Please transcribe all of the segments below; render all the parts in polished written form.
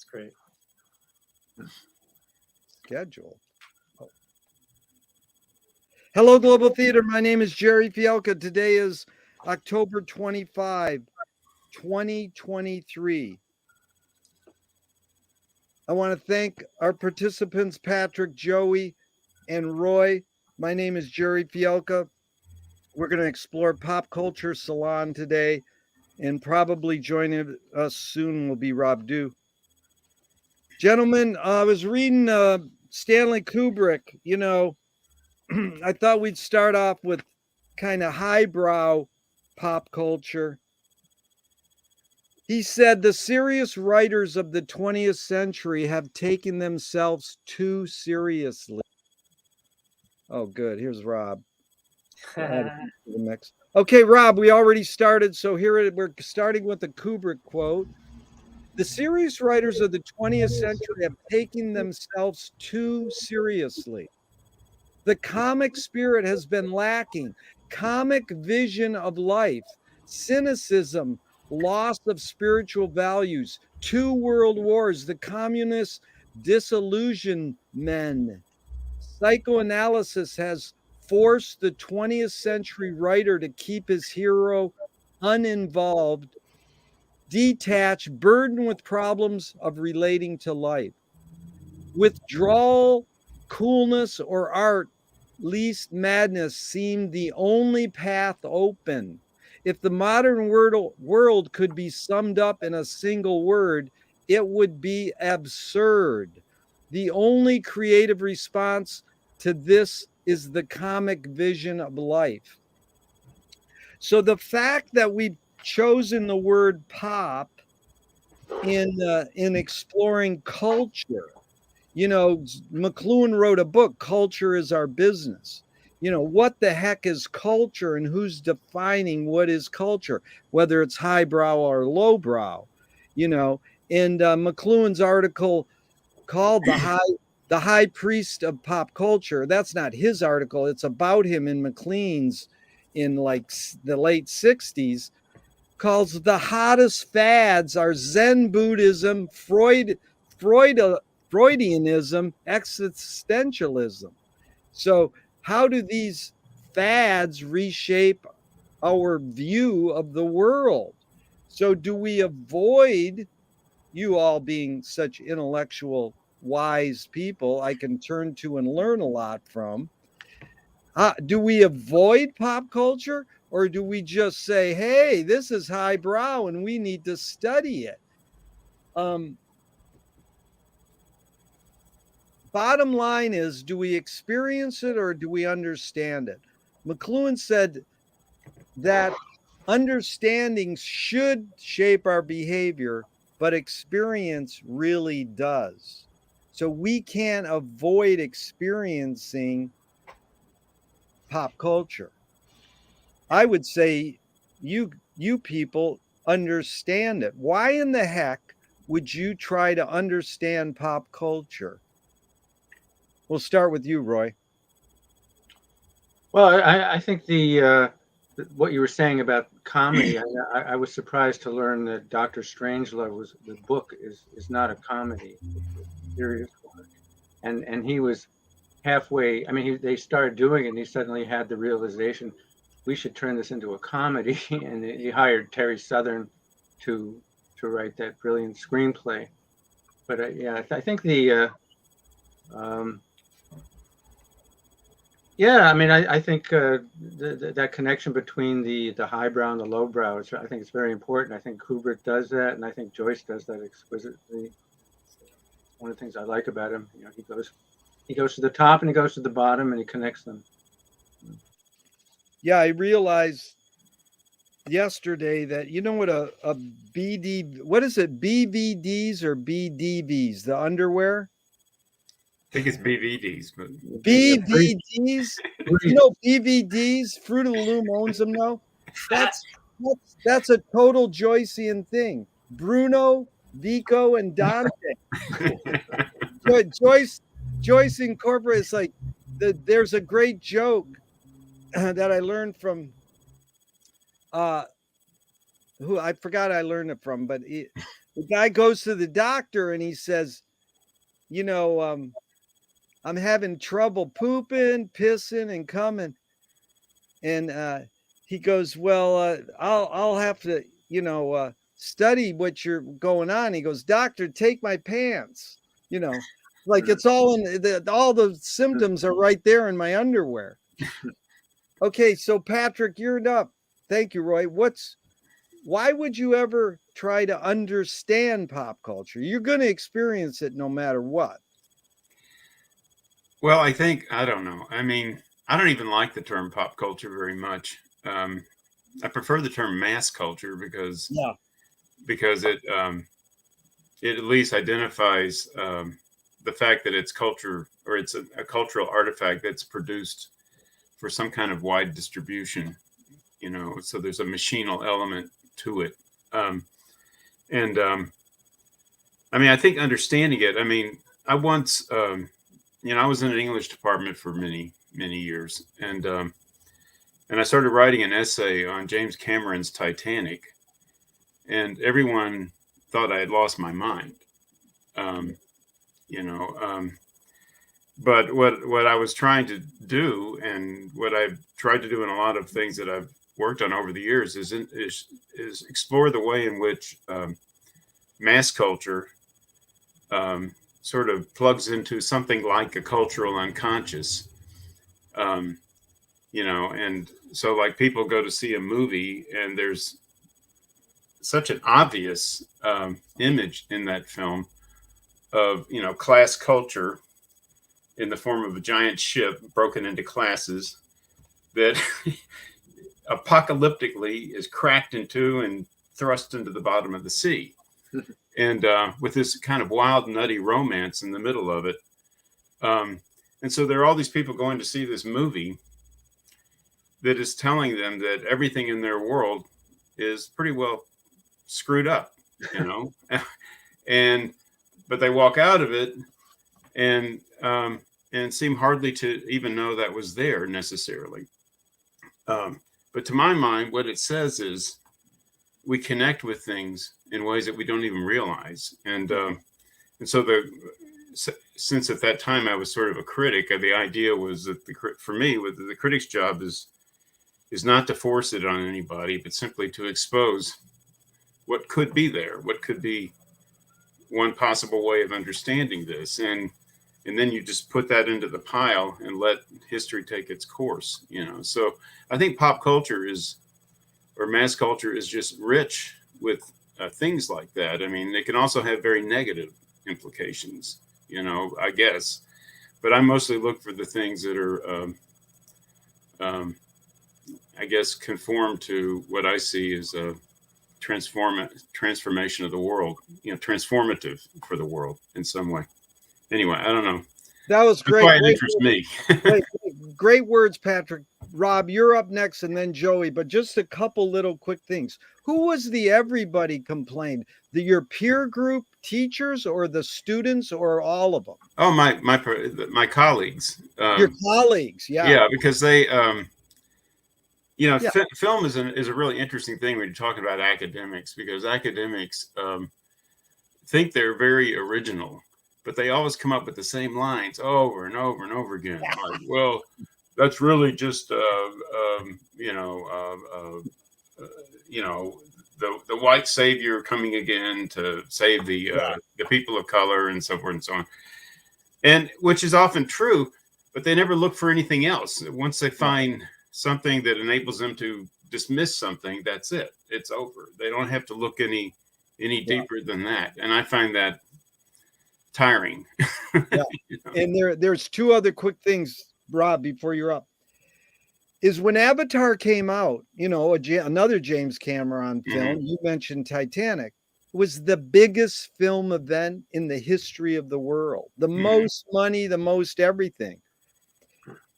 That's great. Schedule. Oh. Hello, Global Theater. My name is Gerry Fialka. Today is October 25, 2023. I want to thank our participants, Patrick, Joey, and Roy. My name is Gerry Fialka. We're going to explore pop culture salon today, and probably joining us soon will be Robbie Dew. Gentlemen, I was reading Stanley Kubrick. You know, I thought we'd start off with kind of highbrow pop culture. He said the serious writers of the 20th century have taken themselves too seriously. Oh, good. Here's Rob. Okay, Rob, we already started. So here we're starting with the Kubrick quote. The serious writers of the 20th century have taken themselves too seriously. The comic spirit has been lacking. Comic vision of life, cynicism, loss of spiritual values, 2 world wars, the communist disillusionment. Psychoanalysis has forced the 20th century writer to keep his hero uninvolved, detached, burdened with problems of relating to life. Withdrawal, coolness, or art, least madness seemed the only path open. If the modern world could be summed up in a single word, it would be absurd. The only creative response to this is the comic vision of life. So the fact that we've chosen the word pop in exploring culture, you know, McLuhan wrote a book, Culture is Our Business. You know, what the heck is culture and who's defining what is culture, whether it's highbrow or lowbrow, you know. And McLuhan's article called the high priest of pop culture. That's not his article. It's about him in McLean's in like the late 60s, calls the hottest fads are Zen Buddhism, Freudianism, existentialism. So how do these fads reshape our view of the world? So do we avoid, you all being such intellectual, wise people I can turn to and learn a lot from, do we avoid pop culture, or do we just say, hey, this is highbrow and we need to study it? Bottom line is, do we experience it or do we understand it? McLuhan said that understanding should shape our behavior, but experience really does. So we can't avoid experiencing pop culture. I would say you people understand it. Why in the heck would you try to understand pop culture? We'll start with you, Roy. Well, I think what you were saying about comedy, I was surprised to learn that Dr. Strangelove the book is not a comedy, it's a serious one. And he was halfway, I mean, they started doing it and he suddenly had the realization, we should turn this into a comedy. And he hired Terry Southern to write that brilliant screenplay. But yeah, I think yeah, I mean, I think that connection between the highbrow and the lowbrow, I think it's very important. I think Kubrick does that, and I think Joyce does that exquisitely. One of the things I like about him, you know, he goes to the top and he goes to the bottom and he connects them. Yeah, I realized yesterday that, you know what a BD, what is it, BVDs or BDVs, the underwear? I think it's BVDs. BVDs? You know BVDs? Fruit of the Loom owns them now. That's a total Joycean thing. Bruno, Vico, and Dante. Joyce Incorporated is like, there's a great joke that I learned from who I forgot I learned it from, but the guy goes to the doctor and he says, you know, I'm having trouble pooping, pissing, and coming. And he goes, well, I'll have to, study what you're going on. He goes, doctor, take my pants. Like it's all all the symptoms are right there in my underwear. Okay, so Patrick, you're up. Thank you, Roy. Why would you ever try to understand pop culture? You're going to experience it no matter what. Well, I don't know. I mean, I don't even like the term pop culture very much. I prefer the term mass culture because it at least identifies the fact that it's culture, or it's a cultural artifact that's produced for some kind of wide distribution. So there's a machinal element to it. I mean, I think understanding it. I mean, I once. I was in an English department for many, many years, and I started writing an essay on James Cameron's Titanic, and everyone thought I had lost my mind. But what I was trying to do, and what I've tried to do in a lot of things that I've worked on over the years, is explore the way in which mass culture sort of plugs into something like a cultural unconscious, and so like people go to see a movie and there's such an obvious image in that film of, class culture in the form of a giant ship broken into classes that apocalyptically is cracked in two and thrust into the bottom of the sea. And with this kind of wild, nutty romance in the middle of it. And so there are all these people going to see this movie that is telling them that everything in their world is pretty well screwed up, but they walk out of it and seem hardly to even know that was there necessarily. But to my mind, what it says is we connect with things in ways that we don't even realize. And so since at that time I was sort of a critic, the idea was that for me, the critic's job is not to force it on anybody, but simply to expose what could be there, what could be one possible way of understanding this. And then you just put that into the pile and let history take its course, So I think pop culture or mass culture is just rich with things like that. I mean, it can also have very negative implications, I guess. But I mostly look for the things that are, I guess, conform to what I see as a transformation of the world, transformative for the world in some way. Anyway, I don't know. That was great. That's why it interests me. Great words, Patrick. Rob, you're up next, and then Joey. But just a couple little quick things. Who was the everybody complained? Your peer group, teachers, or the students, or all of them? Oh, my colleagues. Your colleagues, yeah. Yeah, because they, film is a really interesting thing when you're talking about academics, because academics think they're very original, but they always come up with the same lines over and over and over again. Like, well, that's really just, the white savior coming again to save the people of color and so forth and so on. And which is often true, but they never look for anything else. Once they find something that enables them to dismiss something, that's it. It's over. They don't have to look any deeper than that. And I find that tiring. Yeah. And there's two other quick things, Rob, before you're up. Is when Avatar came out, another James Cameron film, you mentioned Titanic, was the biggest film event in the history of the world. The most money, the most everything.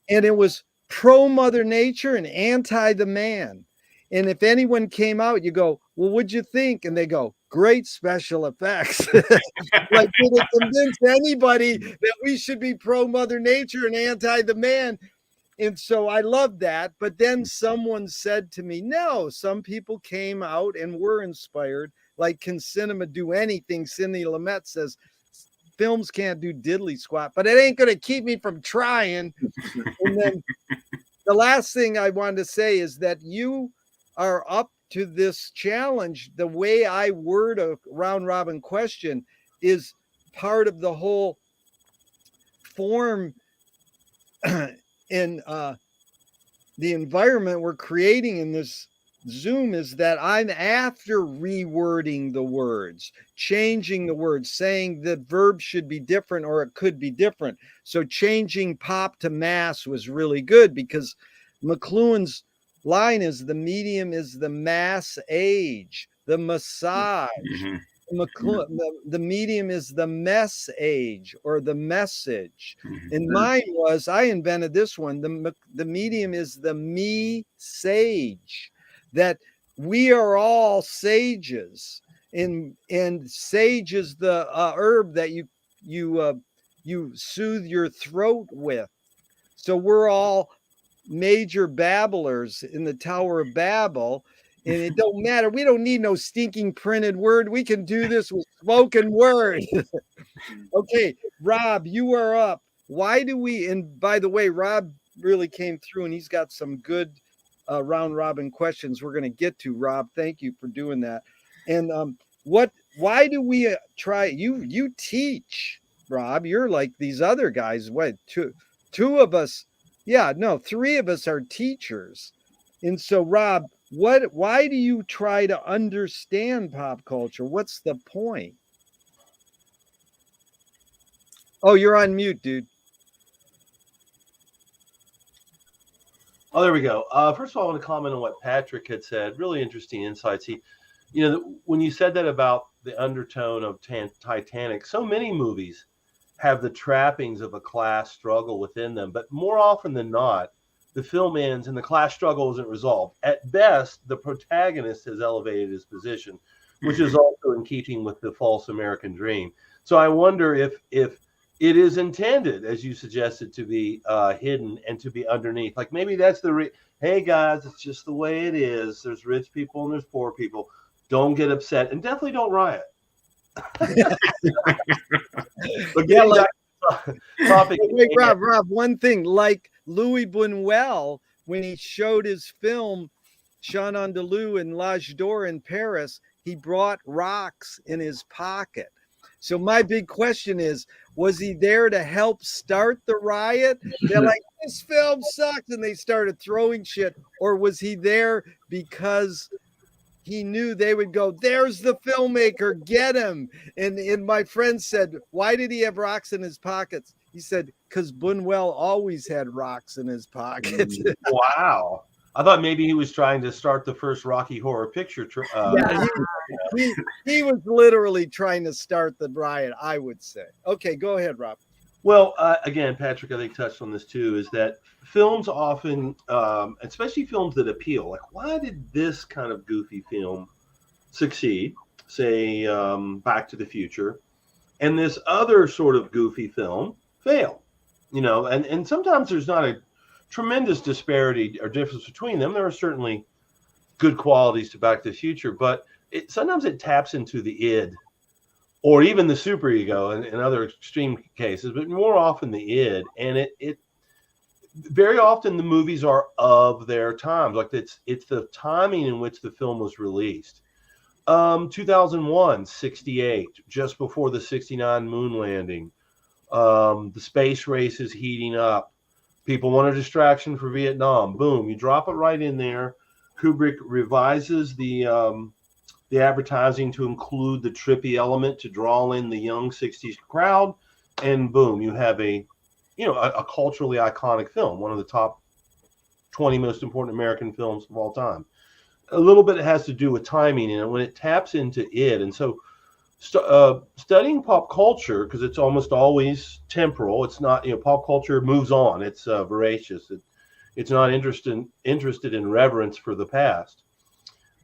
And it was pro Mother Nature and anti the man. And if anyone came out, you go, well, what'd you think? And they go, great special effects. Like, did it convince anybody that we should be pro Mother Nature and anti the man? And so I love that. But then someone said to me, no, some people came out and were inspired like, can cinema do anything? Cindy Lumet says films can't do diddly squat, but it ain't going to keep me from trying. And then the last thing I wanted to say is that you are up to this challenge. The way I word a round robin question is part of the whole form in the environment we're creating in this Zoom, is that I'm after rewording the words, changing the words, saying that verbs should be different or it could be different. So changing pop to mass was really good, because McLuhan's line is the medium is the mass age, the massage. Mhm. The medium is the mess age or the message. Mhm. And mine was, I invented this one. The medium is the me sage, that we are all sages, and sage is the herb that you soothe your throat with. So we're all major babblers in the Tower of Babel. And it don't matter. We don't need no stinking printed word. We can do this with spoken word. Okay, Rob, you are up. Why do we, and by the way, Rob really came through and he's got some good round robin questions we're going to get to. Rob, thank you for doing that. And why do we try, you teach, Rob, you're like these other guys. What, two of us, yeah, no, three of us are teachers. And so, Rob, why do you try to understand pop culture? What's the point? Oh, you're on mute, dude. Oh, there we go. First of all, I want to comment on what Patrick had said. Really interesting insights. When you said that about the undertone of Titanic, so many movies have the trappings of a class struggle within them, but more often than not, the film ends and the class struggle isn't resolved. At best, the protagonist has elevated his position, which is also in keeping with the false American dream. So I wonder if it is intended, as you suggested, to be hidden and to be underneath. Like maybe that's hey guys, it's just the way it is. There's rich people and there's poor people. Don't get upset and definitely don't riot. But yeah, like, topic. Wait, Rob, one thing, like Louis Buñuel, when he showed his film Jean Andalou and L'Âge d'Or in Paris, he brought rocks in his pocket. So my big question is, was he there to help start the riot? They're like, this film sucks, and they started throwing shit. Or was he there because he knew they would go, there's the filmmaker, get him? And my friend said, why did he have rocks in his pockets? He said, because Buñuel always had rocks in his pockets. Wow. I thought maybe he was trying to start the first Rocky Horror Picture. He was literally trying to start the riot, I would say. Okay, go ahead, Rob. Well, again, Patrick, I think touched on this too, is that films often, especially films that appeal, like why did this kind of goofy film succeed, say Back to the Future, and this other sort of goofy film fail? And sometimes there's not a tremendous disparity or difference between them. There are certainly good qualities to Back to the Future, but sometimes it taps into the id or even the superego in other extreme cases, but more often the id. And it very often the movies are of their times. Like it's the timing in which the film was released. 2001, 68, just before the 69 moon landing. The space race is heating up. People want a distraction for Vietnam. Boom, you drop it right in there. Kubrick revises the advertising to include the trippy element to draw in the young 60s crowd, and boom, you have a culturally iconic film, one of the top 20 most important American films of all time. A little bit has to do with timing, and when it taps into it, and so studying pop culture, because it's almost always temporal. It's not, pop culture moves on. It's voracious. It's not interested in reverence for the past.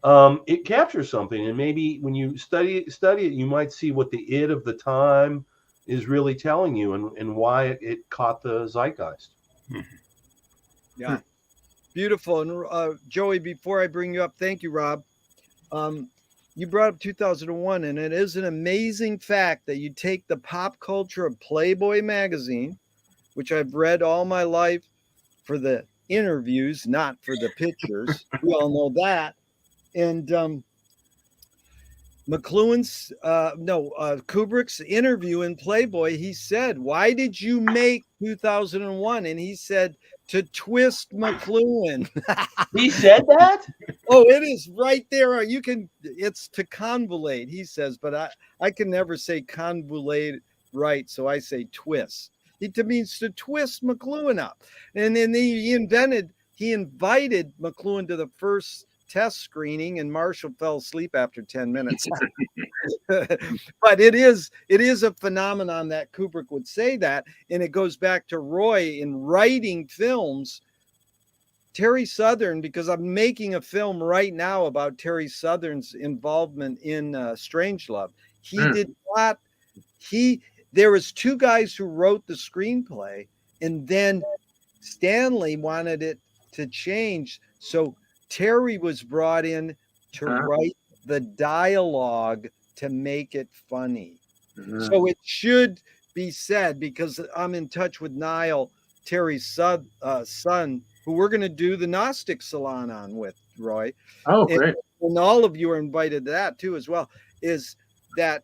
It captures something, and maybe when you study it, you might see what the id of the time is really telling you, and why it caught the zeitgeist. Yeah, beautiful. And Joey, before I bring you up, thank you, Rob. you brought up 2001, and it is an amazing fact that you take the pop culture of Playboy magazine, which I've read all my life for the interviews, not for the pictures. We all know that. And Kubrick's interview in Playboy, he said, "Why did you make 2001?" And he said, "To twist McLuhan." He said that? Oh, it is right there. It's to convolate, he says, but I can never say convolate right, so I say twist. It means to twist McLuhan up. And then he invited McLuhan to the first test screening, and Marshall fell asleep after 10 minutes. But it is a phenomenon that Kubrick would say that, and it goes back to Roy in writing films. Terry Southern, because I'm making a film right now about Terry Southern's involvement in Strangelove. There was two guys who wrote the screenplay, and then Stanley wanted it to change. So Terry was brought in to write the dialogue to make it funny. So it should be said, because I'm in touch with Niall, Terry's son, who we're going to do the Gnostic Salon on with, Roy. Oh, great. And all of you are invited to that too as well, is that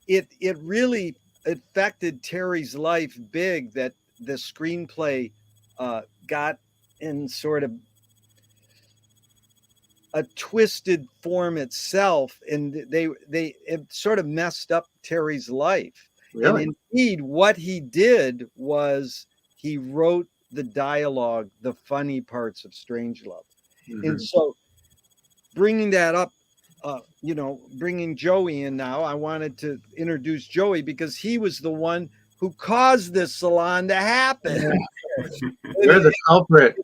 it really affected Terry's life big that the screenplay got in sort of a twisted form itself, and it sort of messed up Terry's life. Really? And indeed, what he did was he wrote the dialogue, the funny parts of Strangelove. And so bringing that up, bringing Joey in now, I wanted to introduce Joey because he was the one who caused this salon to happen. You're the culprit.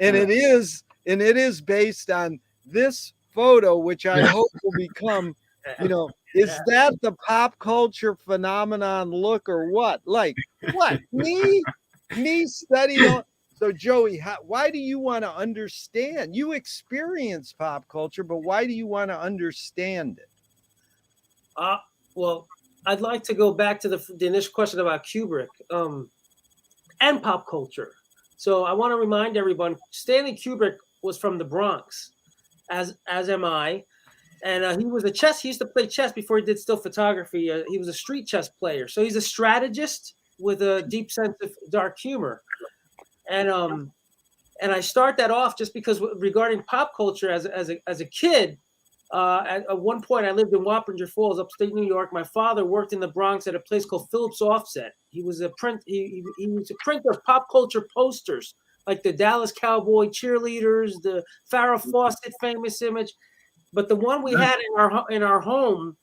And it is based on this photo, which I hope will become, is that the pop culture phenomenon look or what? Like, what? Me studying. So Joey, why do you want to understand? You experience pop culture, but why do you want to understand it? Well, I'd like to go back to the initial question about Kubrick and pop culture. So I want to remind everyone, Stanley Kubrick was from the Bronx, as am I. And he was he used to play chess before he did still photography. He was a street chess player. So he's a strategist with a deep sense of dark humor. And I start that off just because regarding pop culture as a kid, at one point I lived in Wappinger Falls, upstate New York. My father worked in the Bronx at a place called Phillips Offset. He was a was a printer of pop culture posters, like the Dallas Cowboy cheerleaders, the Farrah Fawcett famous image. But the one we had in our home,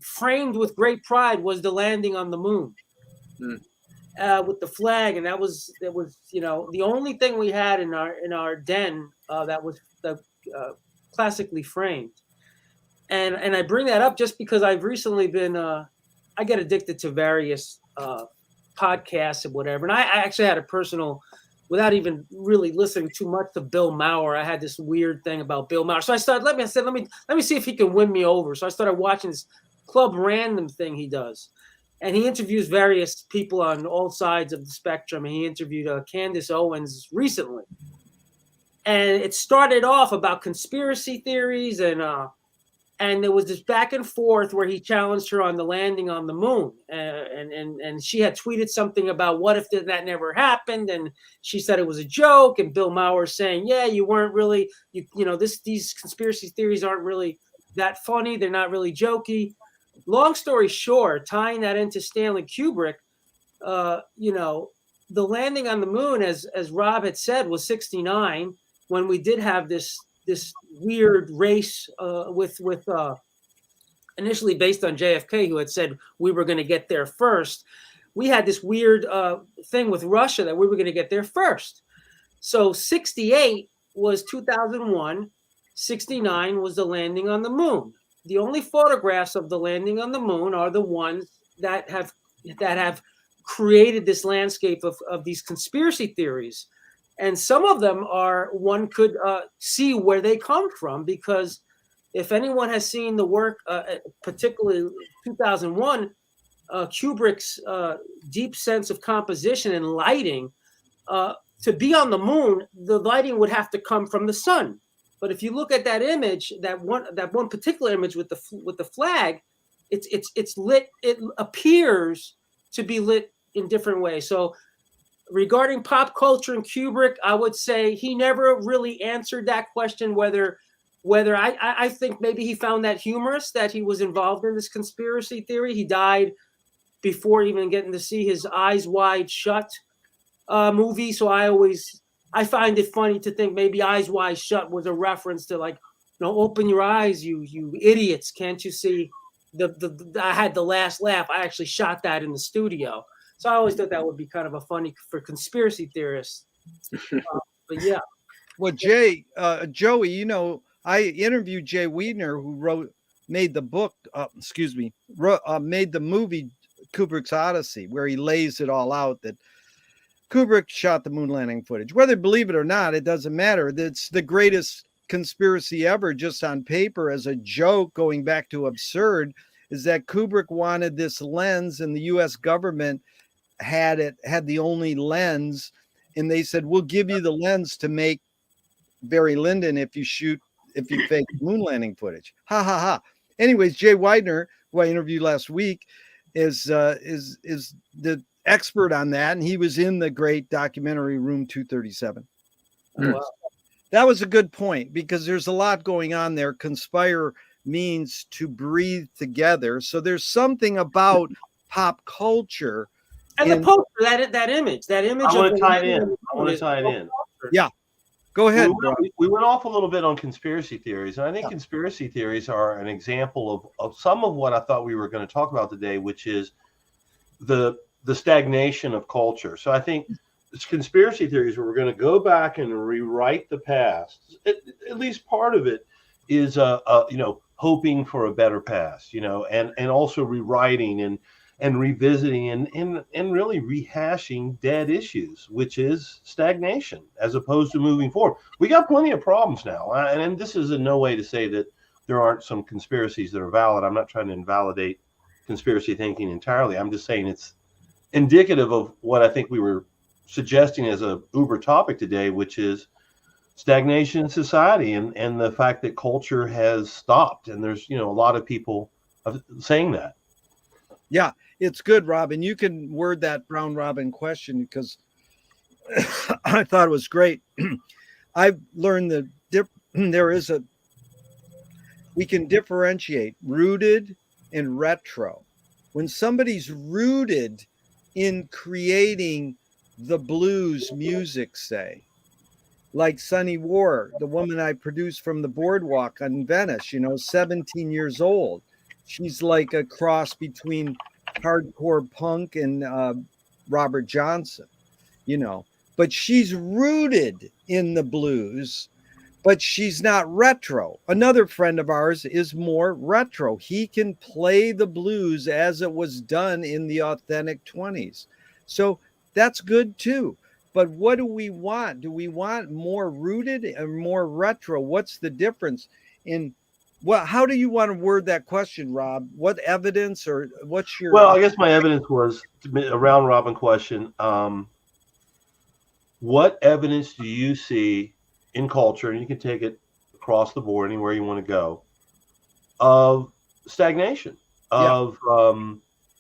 framed with great pride, was the landing on the moon. With the flag, and that was the only thing we had in our den that was classically framed. And I bring that up just because I've recently been I get addicted to various podcasts and whatever. And I actually had a personal, without even really listening too much to Bill Maher, I had this weird thing about Bill Maher. So I said, let me see if he can win me over. So I started watching this Club Random thing he does. And he interviews various people on all sides of the spectrum. And he interviewed Candace Owens recently. And it started off about conspiracy theories. And there was this back and forth where he challenged her on the landing on the moon. And she had tweeted something about what if that never happened. And she said it was a joke. And Bill Maher saying, yeah, you weren't really, these conspiracy theories aren't really that funny. They're not really jokey. Long story short, tying that into Stanley Kubrick, the landing on the moon, as Rob had said, was 1969 when we did have this weird race with initially based on JFK, who had said we were going to get there first. We had this weird thing with Russia that we were going to get there first. So 1968 was 2001, 1969 was the landing on the moon. The only photographs of the landing on the moon are the ones that have created this landscape of these conspiracy theories. And some of them are, one could see where they come from, because if anyone has seen the work, particularly 2001, Kubrick's deep sense of composition and lighting, to be on the moon, the lighting would have to come from the sun. But if you look at that image, that one particular image with the flag, it's lit. It appears to be lit in different ways. So regarding pop culture and Kubrick, I would say he never really answered that question. Whether I think maybe he found that humorous, that he was involved in this conspiracy theory. He died before even getting to see his Eyes Wide Shut movie. So I find it funny to think maybe Eyes Wide Shut was a reference to, like, open your eyes, you idiots. Can't you see I had the last laugh. I actually shot that in the studio. So I always thought that would be kind of a funny for conspiracy theorists. But yeah. Well, Joey, I interviewed Jay Weidner, who made the movie Kubrick's Odyssey, where he lays it all out that Kubrick shot the moon landing footage. Whether believe it or not, it doesn't matter. It's the greatest conspiracy ever, just on paper, as a joke, going back to absurd, is that Kubrick wanted this lens, and the U.S. government had the only lens, and they said, we'll give you the lens to make Barry Lyndon if you fake moon landing footage. Ha ha ha. Anyways, Jay Weidner, who I interviewed last week, is the expert on that, and he was in the great documentary Room 237. Wow. That was a good point, because there's a lot going on there. Conspire means to breathe together. So there's something about pop culture. And the poster, that image. I want to tie it in. Yeah. Go ahead. We went off a little bit on conspiracy theories, and I think conspiracy theories are an example of some of what I thought we were going to talk about today, which is the stagnation of culture. So I think it's conspiracy theories where we're going to go back and rewrite the past. At least part of it is hoping for a better past, and also rewriting and revisiting and really rehashing dead issues, which is stagnation, as opposed to moving forward. We got plenty of problems now, and this is in no way to say that there aren't some conspiracies that are valid. I'm not trying to invalidate conspiracy thinking entirely. I'm just saying it's indicative of what I think we were suggesting as a uber topic today, which is stagnation in society and the fact that culture has stopped. And there's, a lot of people saying that. Yeah, it's good, Robin. You can word that round robin question, because I thought it was great. I've learned that we can differentiate rooted and retro. When somebody's rooted in creating the blues music, say, like Sunny War, the woman I produced from the boardwalk on Venice, 17 years old. She's like a cross between hardcore punk and Robert Johnson, but she's rooted in the blues, but she's not retro. Another friend of ours is more retro. He can play the blues as it was done in the authentic 20s. So that's good too. But what do we want? Do we want more rooted and more retro? What's the difference in how do you want to word that question, Rob? What evidence, or what's your... Well, I guess my evidence was a round robin question. What evidence do you see in culture, and you can take it across the board anywhere you want to go, of stagnation, of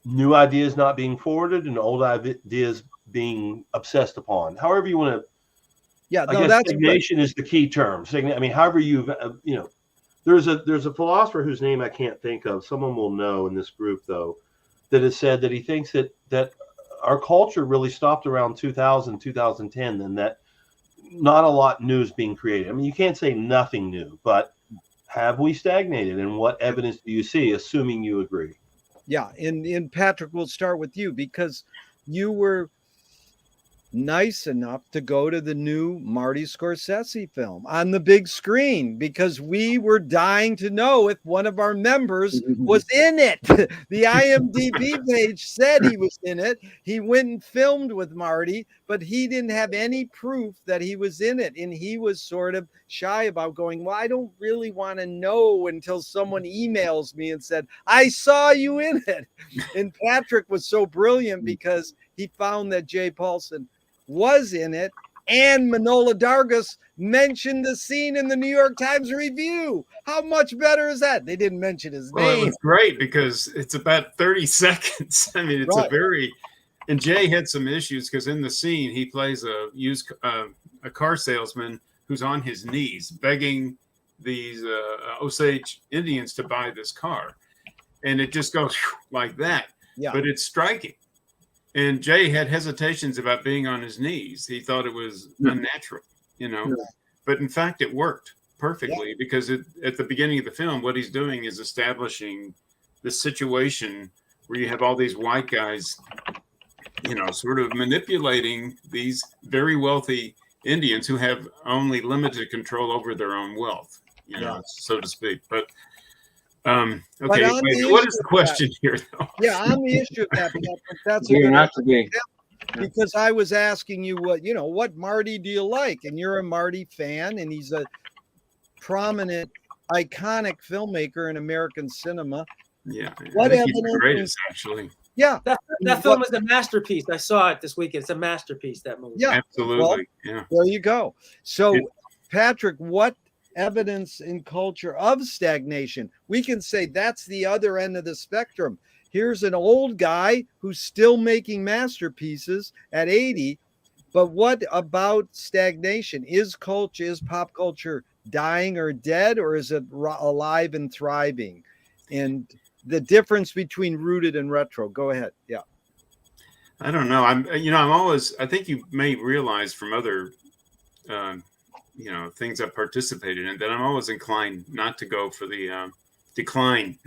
new ideas not being forwarded and old ideas being obsessed upon? However you want to... Yeah, I guess stagnation is the key term. However you've, There's a philosopher whose name I can't think of. Someone will know in this group, though, that has said that he thinks that our culture really stopped around 2000, 2010, and that not a lot new is being created. I mean, you can't say nothing new, but have we stagnated? And what evidence do you see, assuming you agree? Yeah, and Patrick, we'll start with you, because you were nice enough to go to the new Marty Scorsese film on the big screen, because we were dying to know if one of our members was in it. The IMDb page said he was in it. He went and filmed with Marty, but he didn't have any proof that he was in it. And he was sort of shy about going, well, I don't really want to know until someone emails me and said, I saw you in it. And Patrick was so brilliant because he found that Jay Paulson was in it. And Manohla Dargis mentioned the scene in the New York Times Review. How much better is that? They didn't mention his Well, it name. was great because it's about 30 seconds. I mean, it's Right. a very, and Jay had some issues because in the scene he plays a car salesman who's on his knees begging these Osage Indians to buy this car, and it just goes like that. Yeah. But it's striking. And Jay had hesitations about being on his knees. He thought it was unnatural, you know. Yeah. But in fact, it worked perfectly because at the beginning of the film, what he's doing is establishing the situation where you have all these white guys, you know, sort of manipulating these very wealthy Indians who have only limited control over their own wealth, you know, so to speak. But okay, wait, what is the question here, though? Yeah, on the issue of that, Patrick, that's a Be or good not to be. because I was asking you what Marty do you like? And you're a Marty fan, and he's a prominent, iconic filmmaker in American cinema. Yeah, What I think he's the evidence greatest, actually. Yeah, That film is a masterpiece. I saw it this weekend. It's a masterpiece, that movie. yeah. Absolutely, yeah. There you go. So, It- Patrick, what evidence in culture of stagnation? We can say that's the other end of the spectrum. Here's an old guy who's still making masterpieces at 80. But what about stagnation? Is pop culture dying or dead, or is it alive and thriving? And the difference between rooted and retro. Go ahead. Yeah. I don't know. I think you may realize from other, things I've participated in that I'm always inclined not to go for the decline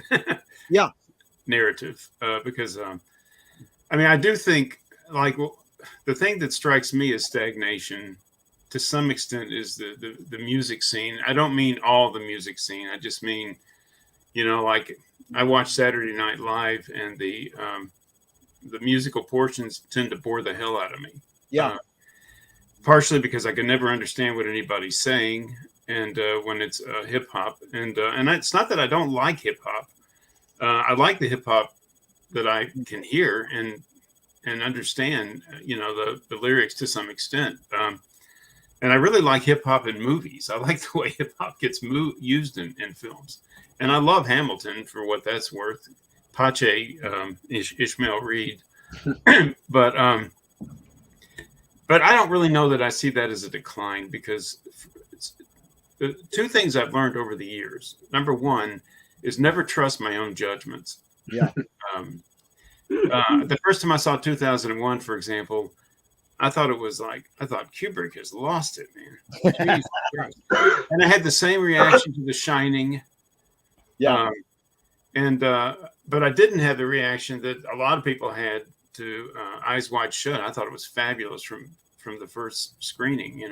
Yeah. narrative because, I do think the thing that strikes me as stagnation to some extent is the music scene. I don't mean all the music scene. I just mean, I watch Saturday Night Live, and the musical portions tend to bore the hell out of me. Yeah. Partially because I can never understand what anybody's saying, and when it's hip hop, and it's not that I don't like hip hop. I like the hip hop that I can hear and understand, the lyrics to some extent. And I really like hip hop in movies. I like the way hip hop gets used in films. And I love Hamilton for what that's worth. Pache, Ishmael Reed. But I don't really know that I see that as a decline, because the two things I've learned over the years. Number one is never trust my own judgments. Yeah. The first time I saw 2001, for example, I thought Kubrick has lost it, man. Jesus Christ. And I had the same reaction to The Shining. Yeah. But I didn't have the reaction that a lot of people had to Eyes Wide Shut. I thought it was fabulous from the first screening,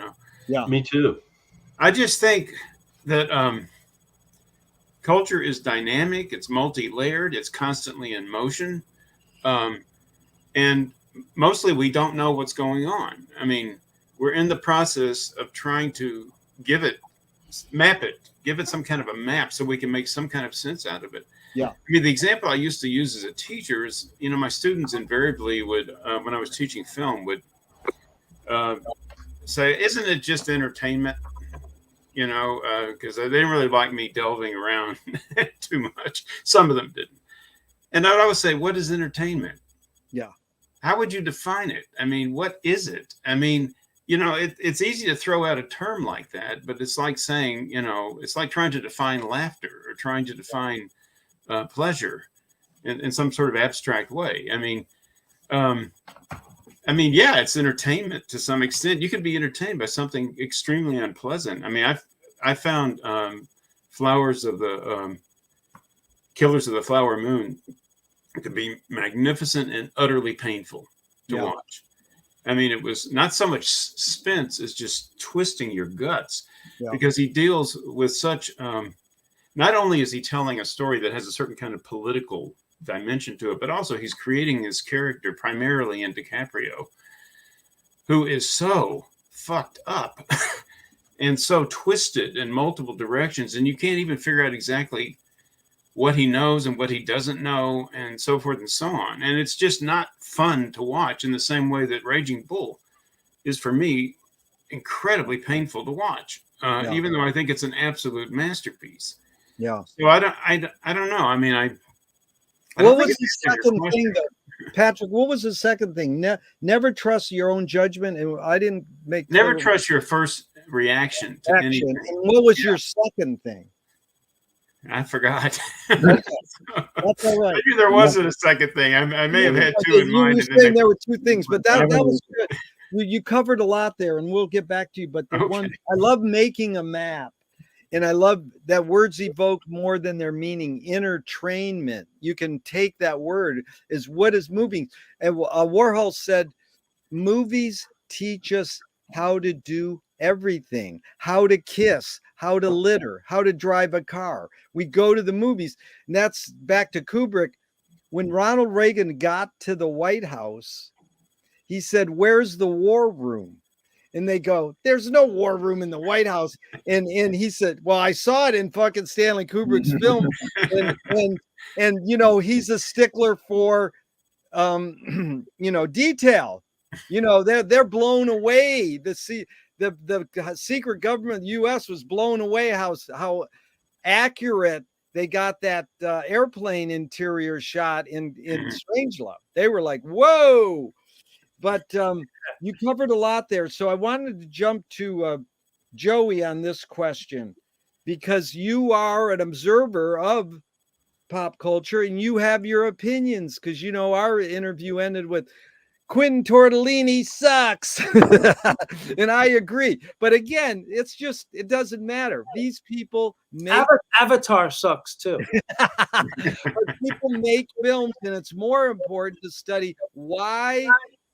Yeah. Me too. I just think that culture is dynamic. It's multi-layered. It's constantly in motion. And mostly we don't know what's going on. I mean, we're in the process of trying to map it, give it some kind of a map so we can make some kind of sense out of it. Yeah. I mean, the example I used to use as a teacher is, my students invariably would, when I was teaching film, would say, isn't it just entertainment? Because they didn't really like me delving around too much. Some of them didn't. And I would always say, what is entertainment? Yeah. How would you define it? I mean, what is it? I mean, it's easy to throw out a term like that, but it's like saying, it's like trying to define laughter or trying to define pleasure in some sort of abstract way. I mean, yeah, it's entertainment to some extent. You can be entertained by something extremely unpleasant. I mean, I found Flowers of the Killers of the Flower Moon to be magnificent and utterly painful to watch. I mean, it was not so much suspense as just twisting your guts, because he deals with such, not only is he telling a story that has a certain kind of political dimension to it, but also he's creating his character primarily in DiCaprio who is so fucked up and so twisted in multiple directions, and you can't even figure out exactly what he knows and what he doesn't know, and so forth and so on. And it's just not fun to watch, in the same way that Raging Bull is, for me, incredibly painful to watch, even though I think it's an absolute masterpiece. Yeah. So I don't know. I mean, I what was the second thing, Patrick? What was the second thing? Never trust your own judgment, and I didn't make. Never trust your first reaction to anything. And what was your second thing? I forgot. That's all right. Maybe there wasn't a second thing. I may have had two in mind. You were saying there were two things, but that was good. You covered a lot there, and we'll get back to you. But the one, I love making a map, and I love that words evoke more than their meaning. Entertainment. You can take that word as what is moving. And Warhol said, movies teach us how to do everything, how to kiss, how to litter, how to drive a car. We go to the movies, and that's back to Kubrick. When Ronald Reagan got to the White House, he said, "Where's the war room?" And they go, "There's no war room in the White House." And he said, "Well, I saw it in fucking Stanley Kubrick's film." And you know, he's a stickler for you know, detail. You know, they're blown away. The secret government of the US was blown away how accurate they got that airplane interior shot in Strangelove. They were like, whoa. But you covered a lot there. So I wanted to jump to Joey on this question, because you are an observer of pop culture and you have your opinions, because, you know, our interview ended with Quentin Tortellini sucks. And I agree. But again, it's just, it doesn't matter. These people make Avatar sucks too. but people make films, and it's more important to study why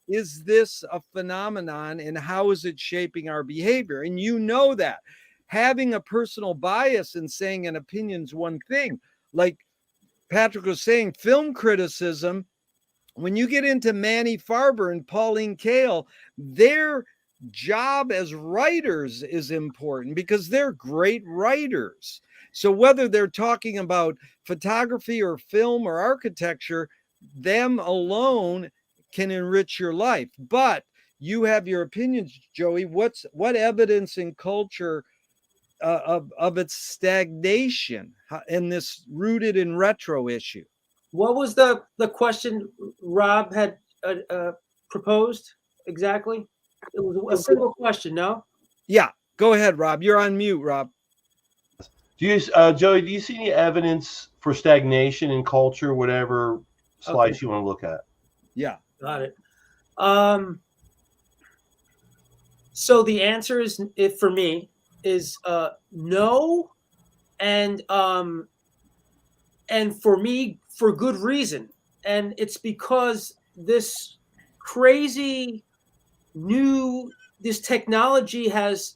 is this a phenomenon and how is it shaping our behavior. And you know that having a personal bias and saying an opinion is one thing. Like Patrick was saying, film criticism, when you get into Manny Farber and Pauline Kael, their job as writers is important because they're great writers. So whether they're talking about photography or film or architecture, them alone can enrich your life. But you have your opinions, Joey. What evidence in culture of its stagnation in this rooted in retro issue? What was the question Rob had proposed exactly? It was a simple question, no? Yeah, go ahead, Rob. You're on mute, Rob. Do you, Joey, do you see any evidence for stagnation in culture, whatever slice you want to look at? Yeah. Got it. So the answer is, for me, is no, and for me, for good reason. And it's because this crazy this technology has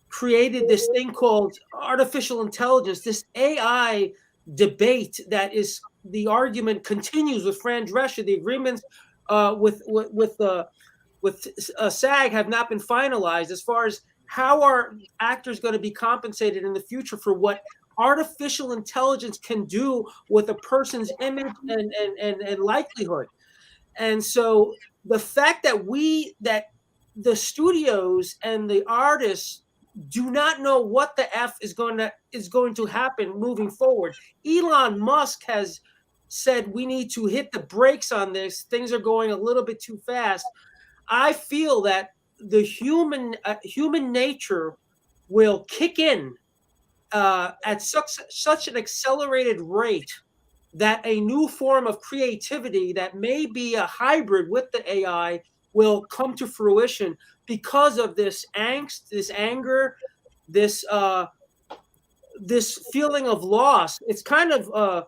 created this thing called artificial intelligence, this AI debate that is, the argument continues with Fran Drescher. The agreements with SAG have not been finalized as far as how are actors going to be compensated in the future for what artificial intelligence can do with a person's image and likelihood. And so the fact that the studios and the artists do not know what the F is going to happen moving forward. Elon Musk has said we need to hit the brakes on this. Things are going a little bit too fast. I feel that the human nature will kick in at such an accelerated rate that a new form of creativity that may be a hybrid with the AI will come to fruition because of this angst, this anger, this feeling of loss. It's kind of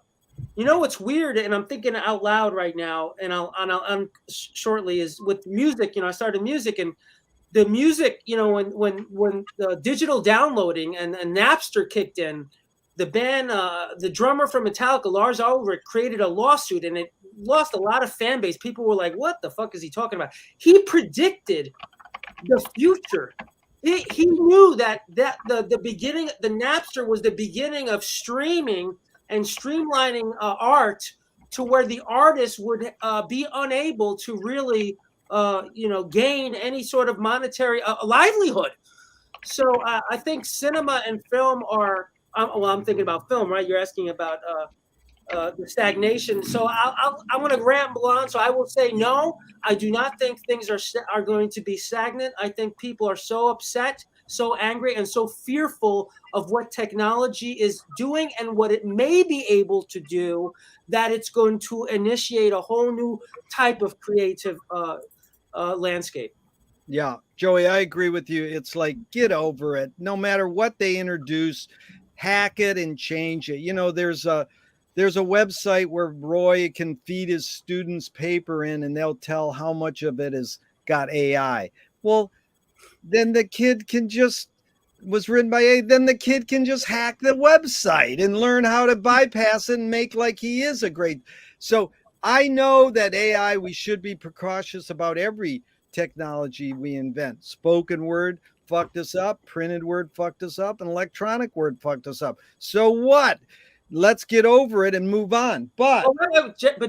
you know what's weird, and I'm thinking out loud right now, and I'll shortly, is with music. You know, I started music, and the music, you know, when the digital downloading and Napster kicked in, the band, the drummer from Metallica, Lars Ulrich, created a lawsuit, and it lost a lot of fan base. People were like, "What the fuck is he talking about?" He predicted the future. He knew that the beginning, the Napster was the beginning of streaming and streamlining art to where the artist would be unable to really, gain any sort of monetary livelihood. So I think cinema and film are. I'm thinking about film, right? You're asking about the stagnation. So I'm going to ramble on. So I will say no. I do not think things are going to be stagnant. I think people are so upset, so angry, and so fearful of what technology is doing and what it may be able to do that it's going to initiate a whole new type of creative landscape. Yeah, Joey, I agree with you. It's like, get over it. No matter what they introduce, hack it and change it. There's a website where Roy can feed his students paper in and they'll tell how much of it has got AI. Well, then the kid can just was written by AI. Then the kid can just hack the website and learn how to bypass it and make like he is a great. So I know that AI, we should be precautious about every technology we invent. Spoken word fucked us up, printed word fucked us up, and electronic word fucked us up. So what? Let's get over it and move on. But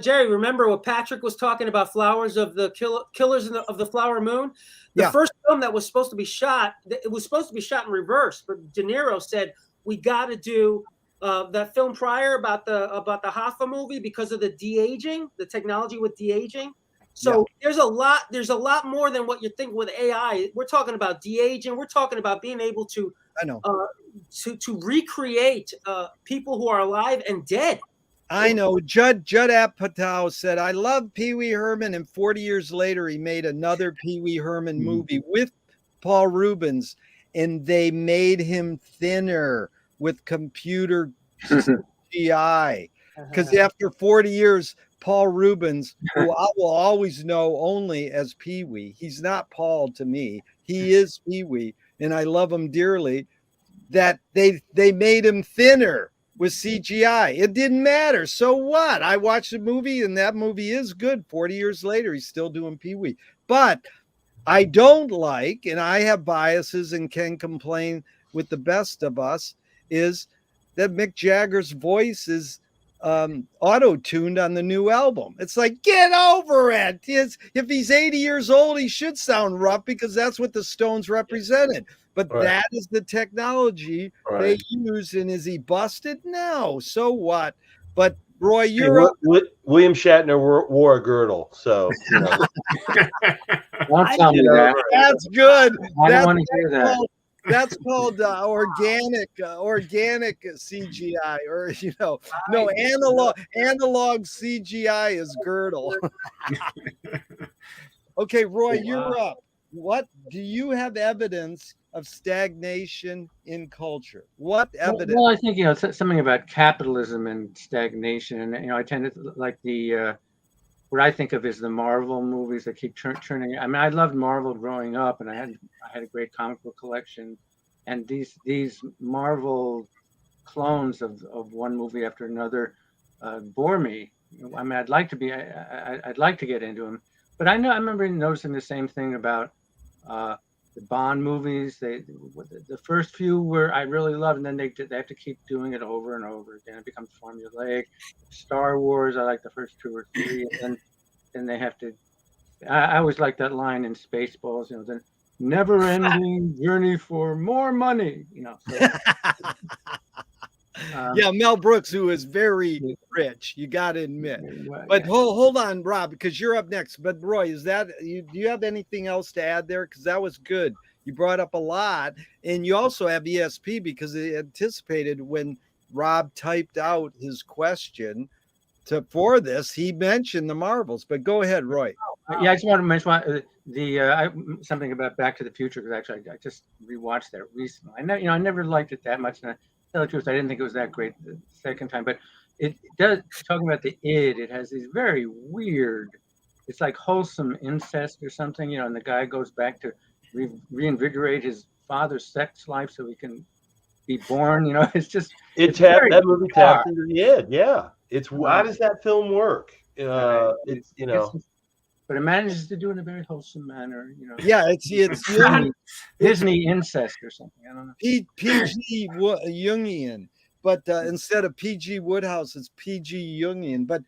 Jerry, remember what Patrick was talking about? Flowers of the Killers of the Flower Moon. The first film that was supposed to be shot, it was supposed to be shot in reverse. But De Niro said we got to do that film prior about the Hoffa movie because of the de-aging, the technology with de-aging. So there's a lot more than what you think with AI. We're talking about de-aging. We're talking about being able to to recreate people who are alive and dead. I know. Judd Apatow said, I love Pee Wee Herman, and 40 years later he made another Pee Wee Herman movie with Paul Rubens, and they made him thinner with computer CGI. Because after 40 years, Paul Rubens, who I will always know only as Pee Wee, he's not Paul to me. He is Pee Wee, and I love him dearly. That they made him thinner with CGI. It didn't matter. So what? I watched the movie, and that movie is good. 40 years later, he's still doing Pee Wee. But I don't like, and I have biases and can complain with the best of us, is that Mick Jagger's voice is auto-tuned on the new album. It's like, get over it. If he's 80 years old, he should sound rough because that's what the Stones represented. But that is the technology they use. And is he busted? No. So what? But Roy, you're up. William Shatner wore a girdle, so Don't tell me that. That's good. I don't want to hear that. That's called organic CGI, or analog CGI is girdle. Okay, Roy, you're up. What do you have evidence of stagnation in culture? What evidence? Well, I think something about capitalism and stagnation, and I tend to like the what I think of as the Marvel movies that keep churning. I mean, I loved Marvel growing up, and I had a great comic book collection, and these Marvel clones of one movie after another bore me. I mean, I'd like to get into them, but I remember noticing the same thing about the Bond movies. The first few were I really loved, and then they have to keep doing it over and over again. It becomes formulaic. Star Wars, I like the first 2 or 3, and then they have to. I always like that line in Spaceballs, the never-ending journey for more money. So, yeah, Mel Brooks, who is very rich, you got to admit. But hold on, Rob, because you're up next. But Roy, do you have anything else to add there? Because that was good. You brought up a lot, and you also have ESP because it anticipated when Rob typed out his question for this. He mentioned the Marvels, but go ahead, Roy. Yeah, I just want to mention something about Back to the Future, because actually I just rewatched that recently. I never liked it that much, and to tell the truth, I didn't think it was that great the second time. But it does, talking about the id, it has these very weird. It's like wholesome incest or something, and the guy goes back to reinvigorate his father's sex life so he can be born. You know, it's just It it's tapped very that movie bizarre. tapped into the head. Yeah, it's why does that film work? It's but it manages to do it in a very wholesome manner. You know, Yeah, it's Disney incest or something. I don't know. PG Jungian, but instead of PG Woodhouse, it's PG Jungian. But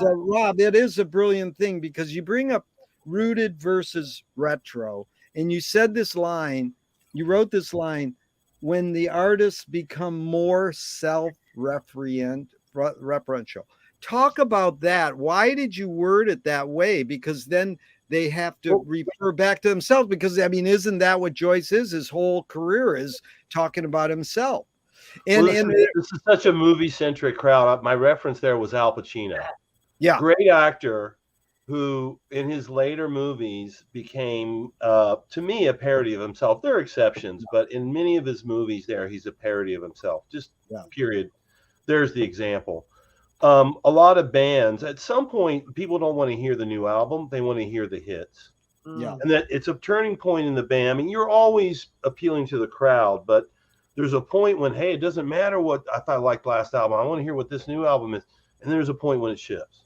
Rob, it is a brilliant thing because you bring up rooted versus retro, and you said this line, you wrote this line, when the artists become more self-referential. Talk about that. Why did you word it that way? Because then they have to refer back to themselves. Because I mean, isn't that what Joyce is? His whole career is talking about himself. And, listen, this is such a movie-centric crowd. My reference there was Al Pacino. Yeah, great actor who, in his later movies, became, to me, a parody of himself. There are exceptions, but in many of his movies, he's a parody of himself. Just period. There's the example. A lot of bands, at some point, people don't want to hear the new album; they want to hear the hits. Yeah, and that it's a turning point in the band. I mean, you're always appealing to the crowd, but there's a point when, hey, it doesn't matter what I liked last album. I want to hear what this new album is. And there's a point when it shifts.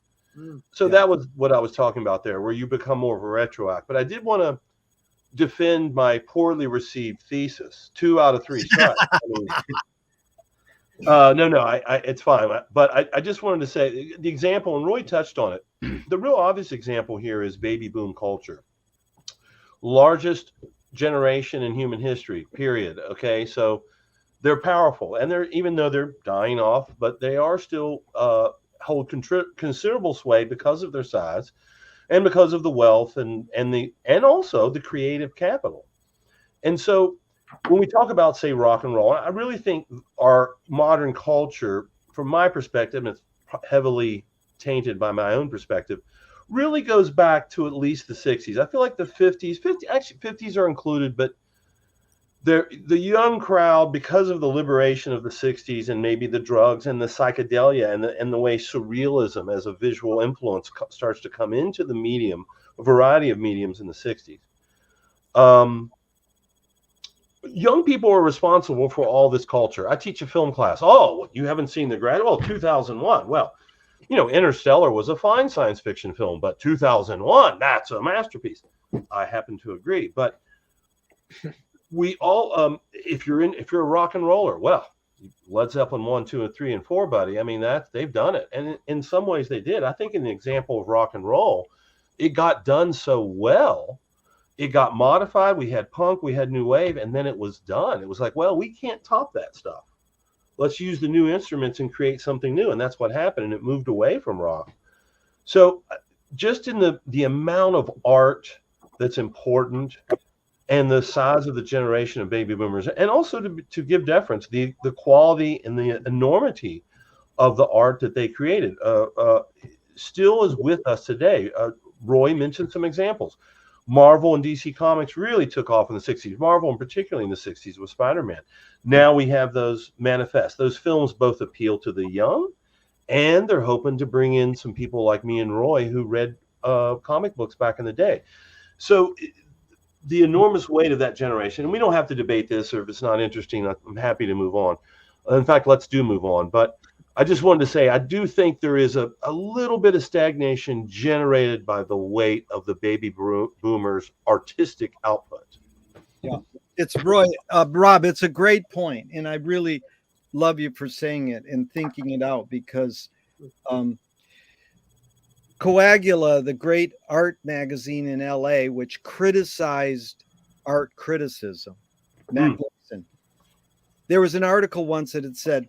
So that was what I was talking about there, where you become more of a retro act. But I did want to defend my poorly received thesis. 2 out of 3 strikes. I mean, it's fine. But I just wanted to say the example, and Roy touched on it. The real obvious example here is baby boom culture. Largest generation in human history, period. Okay, so they're powerful, and even though they're dying off, but they are still hold considerable sway because of their size and because of the wealth and also the creative capital. And so when we talk about, say, rock and roll, I really think our modern culture, from my perspective, and it's heavily tainted by my own perspective, really goes back to at least the 60s. I feel like the 50s are included, but the young crowd, because of the liberation of the 60s and maybe the drugs and the psychedelia and the way surrealism as a visual influence starts to come into the medium, a variety of mediums in the 60s. Young people are responsible for all this culture. I teach a film class. Oh, you haven't seen The Grad? Well, 2001. Well, Interstellar was a fine science fiction film, but 2001, that's a masterpiece. I happen to agree. But we all, if you're a rock and roller, well, Led Zeppelin 1, 2, and 3, and 4, buddy. I mean, they've done it. And in some ways they did. I think in the example of rock and roll, it got done so well. It got modified. We had punk, we had new wave, and then it was done. It was like, well, we can't top that stuff. Let's use the new instruments and create something new. And that's what happened. And it moved away from rock. So just in the amount of art that's important and the size of the generation of baby boomers, and also to give deference, the quality and the enormity of the art that they created still is with us today. Roy mentioned some examples. Marvel and DC Comics really took off in the 60s. Marvel, and particularly in the 60s, with Spider-Man. Now we have those manifest. Those films both appeal to the young, and they're hoping to bring in some people like me and Roy who read comic books back in the day. So the enormous weight of that generation, and we don't have to debate this, or if it's not interesting, I'm happy to move on. In fact, let's move on. But I just wanted to say, I do think there is a little bit of stagnation generated by the weight of the baby boomers' artistic output. Yeah, it's Roy. Rob, it's a great point, and I really love you for saying it and thinking it out, because Coagula, the great art magazine in LA, which criticized art criticism, Matt Gibson, there was an article once that had said,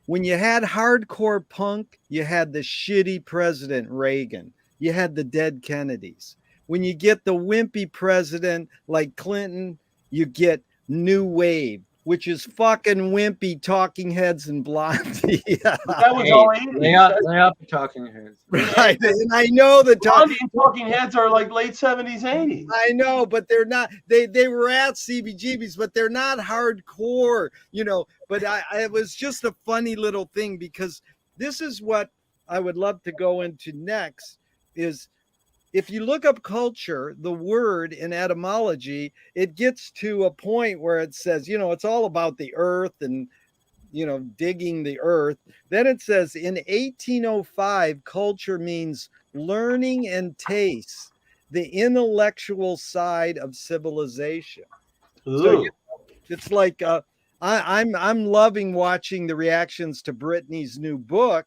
when you had hardcore punk, you had the shitty president Reagan. You had the dead Kennedys. When you get the wimpy president like Clinton, you get new wave, which is fucking wimpy Talking Heads and Blondie. That was all 80s. They are the Talking Heads. Right. And I know the Talking Heads are like late 70s, 80s. I know, but they're not. They were at CBGBs, but they're not hardcore, But it was just a funny little thing, because this is what I would love to go into next is if you look up culture, the word in etymology, it gets to a point where it says, it's all about the earth and, digging the earth. Then it says in 1805, culture means learning and taste, the intellectual side of civilization. So Ooh. it's like I'm loving watching the reactions to Britney's new book,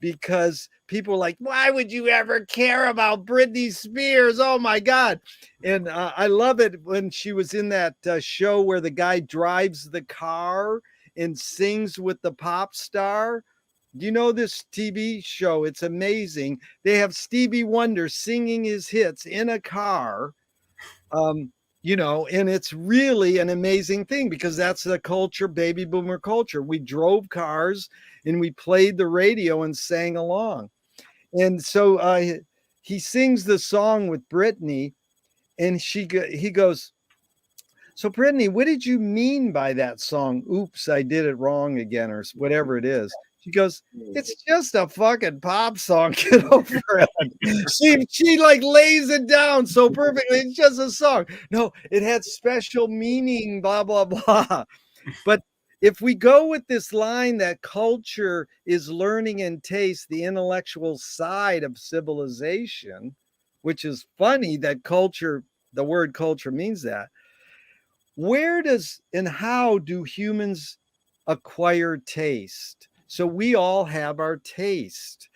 because people are like, why would you ever care about Britney Spears? Oh my God. And I love it when she was in that show where the guy drives the car and sings with the pop star. Do you know this TV show? It's amazing. They have Stevie Wonder singing his hits in a car. And it's really an amazing thing, because that's the culture, baby boomer culture. We drove cars and we played the radio and sang along. And so he sings the song with Britney, and he goes, so Brittany, what did you mean by that song? Oops, I did it wrong again, or whatever it is. She goes, it's just a fucking pop song. Get over it. She like lays it down so perfectly. It's just a song. No, it had special meaning, blah, blah, blah. But if we go with this line that culture is learning and taste, the intellectual side of civilization, which is funny that culture, the word culture means that. Where does and how do humans acquire taste? So we all have our taste.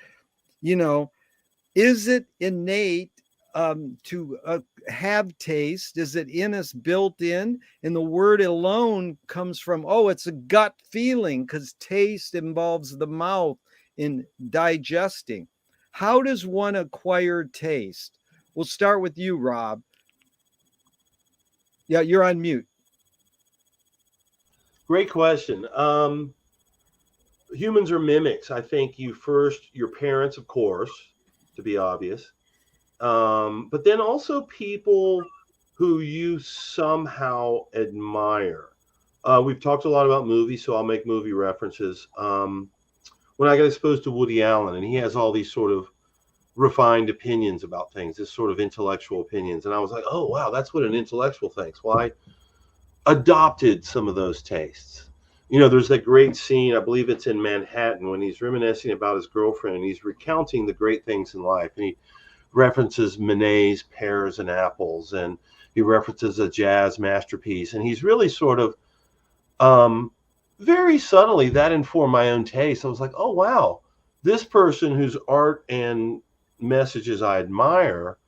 Is it innate to have taste? Is it in us, built in? And the word alone comes from, it's a gut feeling, because taste involves the mouth in digesting. How does one acquire taste? We'll start with you, Rob. Yeah, you're on mute. Great question. Humans are mimics. I think your parents, of course, to be obvious, but then also people who you somehow admire. We've talked a lot about movies, so I'll make movie references. When I got exposed to Woody Allen, and he has all these sort of refined opinions about things, this sort of intellectual opinions, and I was like, oh wow, that's what an intellectual thinks. Well, I adopted some of those tastes. There's that great scene, I believe it's in Manhattan, when he's reminiscing about his girlfriend and he's recounting the great things in life. And he references Manet's Pears and Apples, and he references a jazz masterpiece. And he's really sort of very subtly, that informed my own taste. I was like, oh, wow, this person whose art and messages I admire,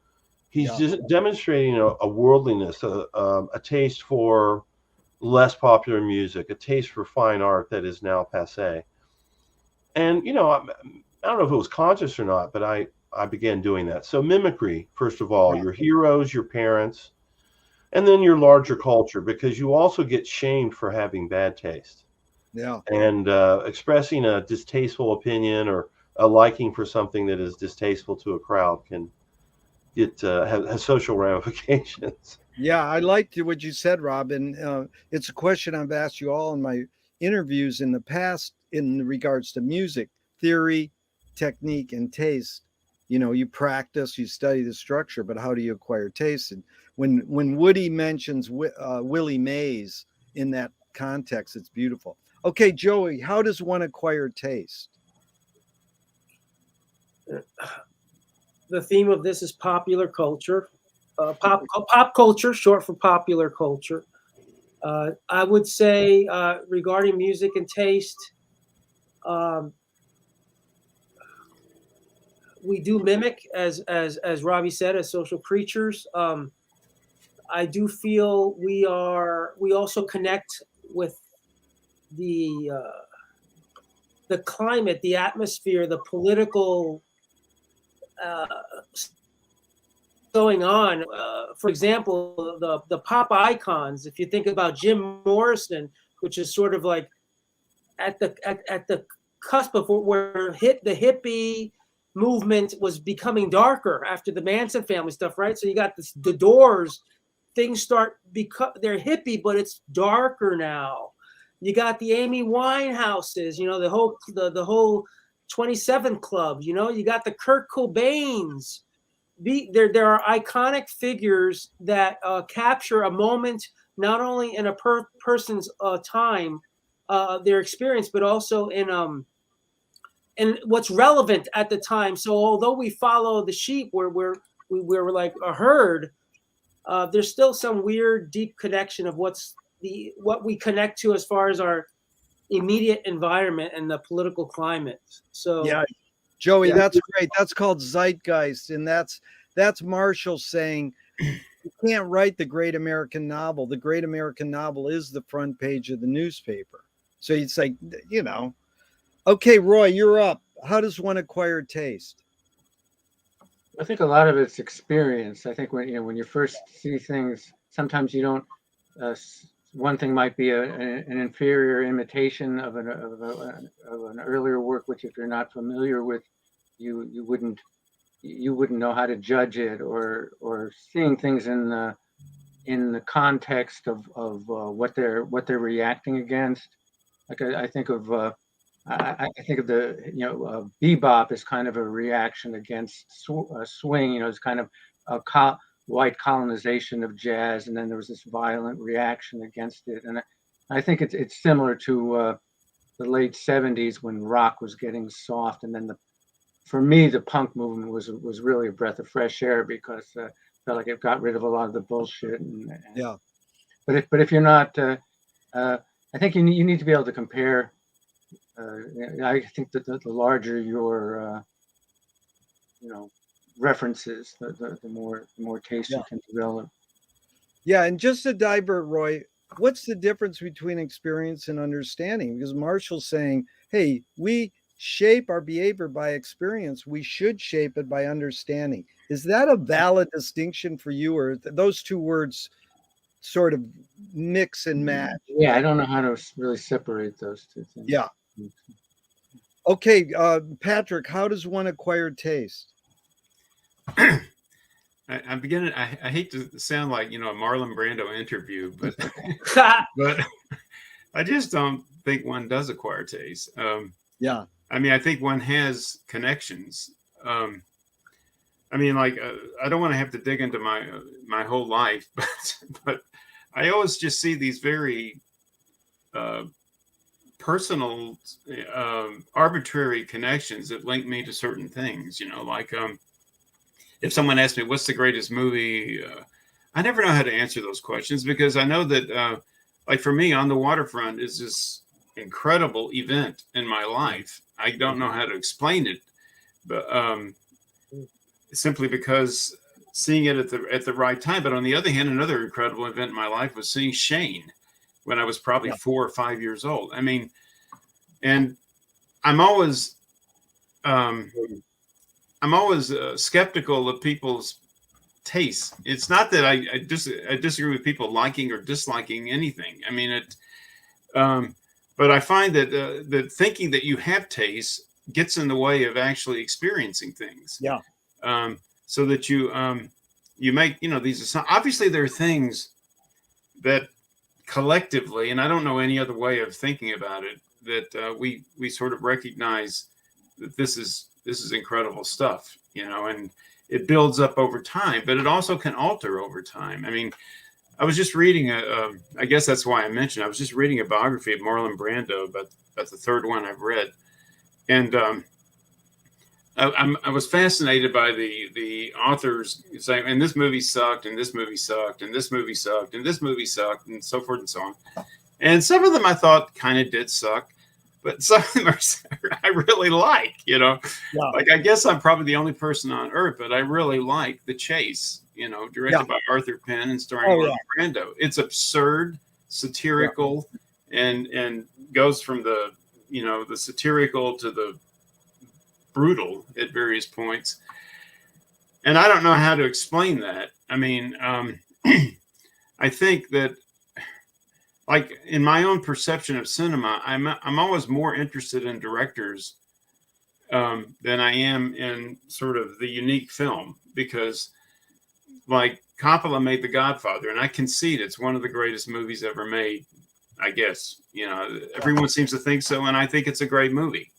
he's just demonstrating a worldliness, a taste for less popular music, a taste for fine art that is now passé. And, I don't know if it was conscious or not, but I began doing that. So mimicry, first of all, your heroes, your parents, and then your larger culture, because you also get shamed for having bad taste. Yeah. And expressing a distasteful opinion or a liking for something that is distasteful to a crowd can have social ramifications. Yeah, I liked what you said, Rob. And it's a question I've asked you all in my interviews in the past in regards to music, theory, technique, and taste. You practice, you study the structure, but how do you acquire taste? And when Woody mentions Willie Mays in that context, it's beautiful. Okay, Joey, how does one acquire taste? The theme of this is popular culture. Pop culture, short for popular culture. I would say regarding music and taste, we do mimic, as Robbie said, as social creatures. I do feel we also connect with the climate, the atmosphere, the political going on. For example, the pop icons. If you think about Jim Morrison, which is sort of like at the cusp of where the hippie movement was becoming darker after the Manson family stuff, right? So you got the Doors. Things start they're hippie, but it's darker now. You got the Amy Winehouses, the whole 27 Club. You got the Kurt Cobains. there are iconic figures that capture a moment, not only in a person's time, their experience, but also in what's relevant at the time. So although we follow the sheep, we're like a herd, there's still some weird, deep connection of what we connect to as far as our immediate environment and the political climate. So yeah, Joey, Yeah. that's great. That's called zeitgeist, and that's Marshall saying you can't write the great American novel. The great American novel is the front page of the newspaper. So it's like, you know, okay, Roy, you're up. How does one acquire taste? I think a lot of it's experience. I think when you first see things, sometimes you don't. One thing might be an inferior imitation of an earlier work, which if you're not familiar with, you wouldn't know how to judge it, or seeing things in the context of what they're reacting against. Like I think of I think of the bebop as kind of a reaction against swing. It's kind of a white colonization of jazz, and then there was this violent reaction against it. And I think it's similar to the late '70s when rock was getting soft, and then for me the punk movement was really a breath of fresh air because I felt like it got rid of a lot of the bullshit. Yeah. But if you're not, I think you need to be able to compare. I think that the larger your references, the more taste you can develop. Yeah, and just to divert, Roy, what's the difference between experience and understanding? Because Marshall's saying, hey, we shape our behavior by experience. We should shape it by understanding. Is that a valid distinction for you, or those two words sort of mix and match? Yeah, I don't know how to really separate those two things. Yeah. Okay, Patrick, how does one acquire taste? I'm beginning. I hate to sound like a Marlon Brando interview, but but I just don't think one does acquire taste. Yeah. I mean, I think one has connections. I mean, like I don't want to have to dig into my whole life, but I always just see these very personal, arbitrary connections that link me to certain things. Like if someone asks me what's the greatest movie, I never know how to answer those questions because I know that, like for me, On the Waterfront is this incredible event in my life. I don't know how to explain it, but simply because seeing it at the right time. But on the other hand, another incredible event in my life was seeing Shane when I was probably 4 or 5 years old. I mean, and I'm always skeptical of people's tastes. It's not that I disagree with people liking or disliking anything. I mean, but I find that that thinking that you have taste gets in the way of actually experiencing things. Yeah. So that you make these. Obviously, there are things that collectively, and I don't know any other way of thinking about it, that we sort of recognize that this is incredible stuff, and it builds up over time, but it also can alter over time. I mean, I was just reading I guess that's why I mentioned, I was just reading a biography of Marlon Brando, but that's the third one I've read. And I was fascinated by the authors saying, and this movie sucked, and this movie sucked, and this movie sucked, and this movie sucked, and so forth and so on. And some of them I thought kind of did suck, but some of them I really like, Like I guess I'm probably the only person on earth, but I really like The Chase, directed by Arthur Penn and starring Marlon Brando. It's absurd, satirical, and goes from the satirical to the brutal at various points. And I don't know how to explain that. I mean, I think that, like in my own perception of cinema, I'm always more interested in directors than I am in sort of the unique film, because like Coppola made The Godfather, and I concede it's one of the greatest movies ever made. I guess everyone seems to think so, and I think it's a great movie.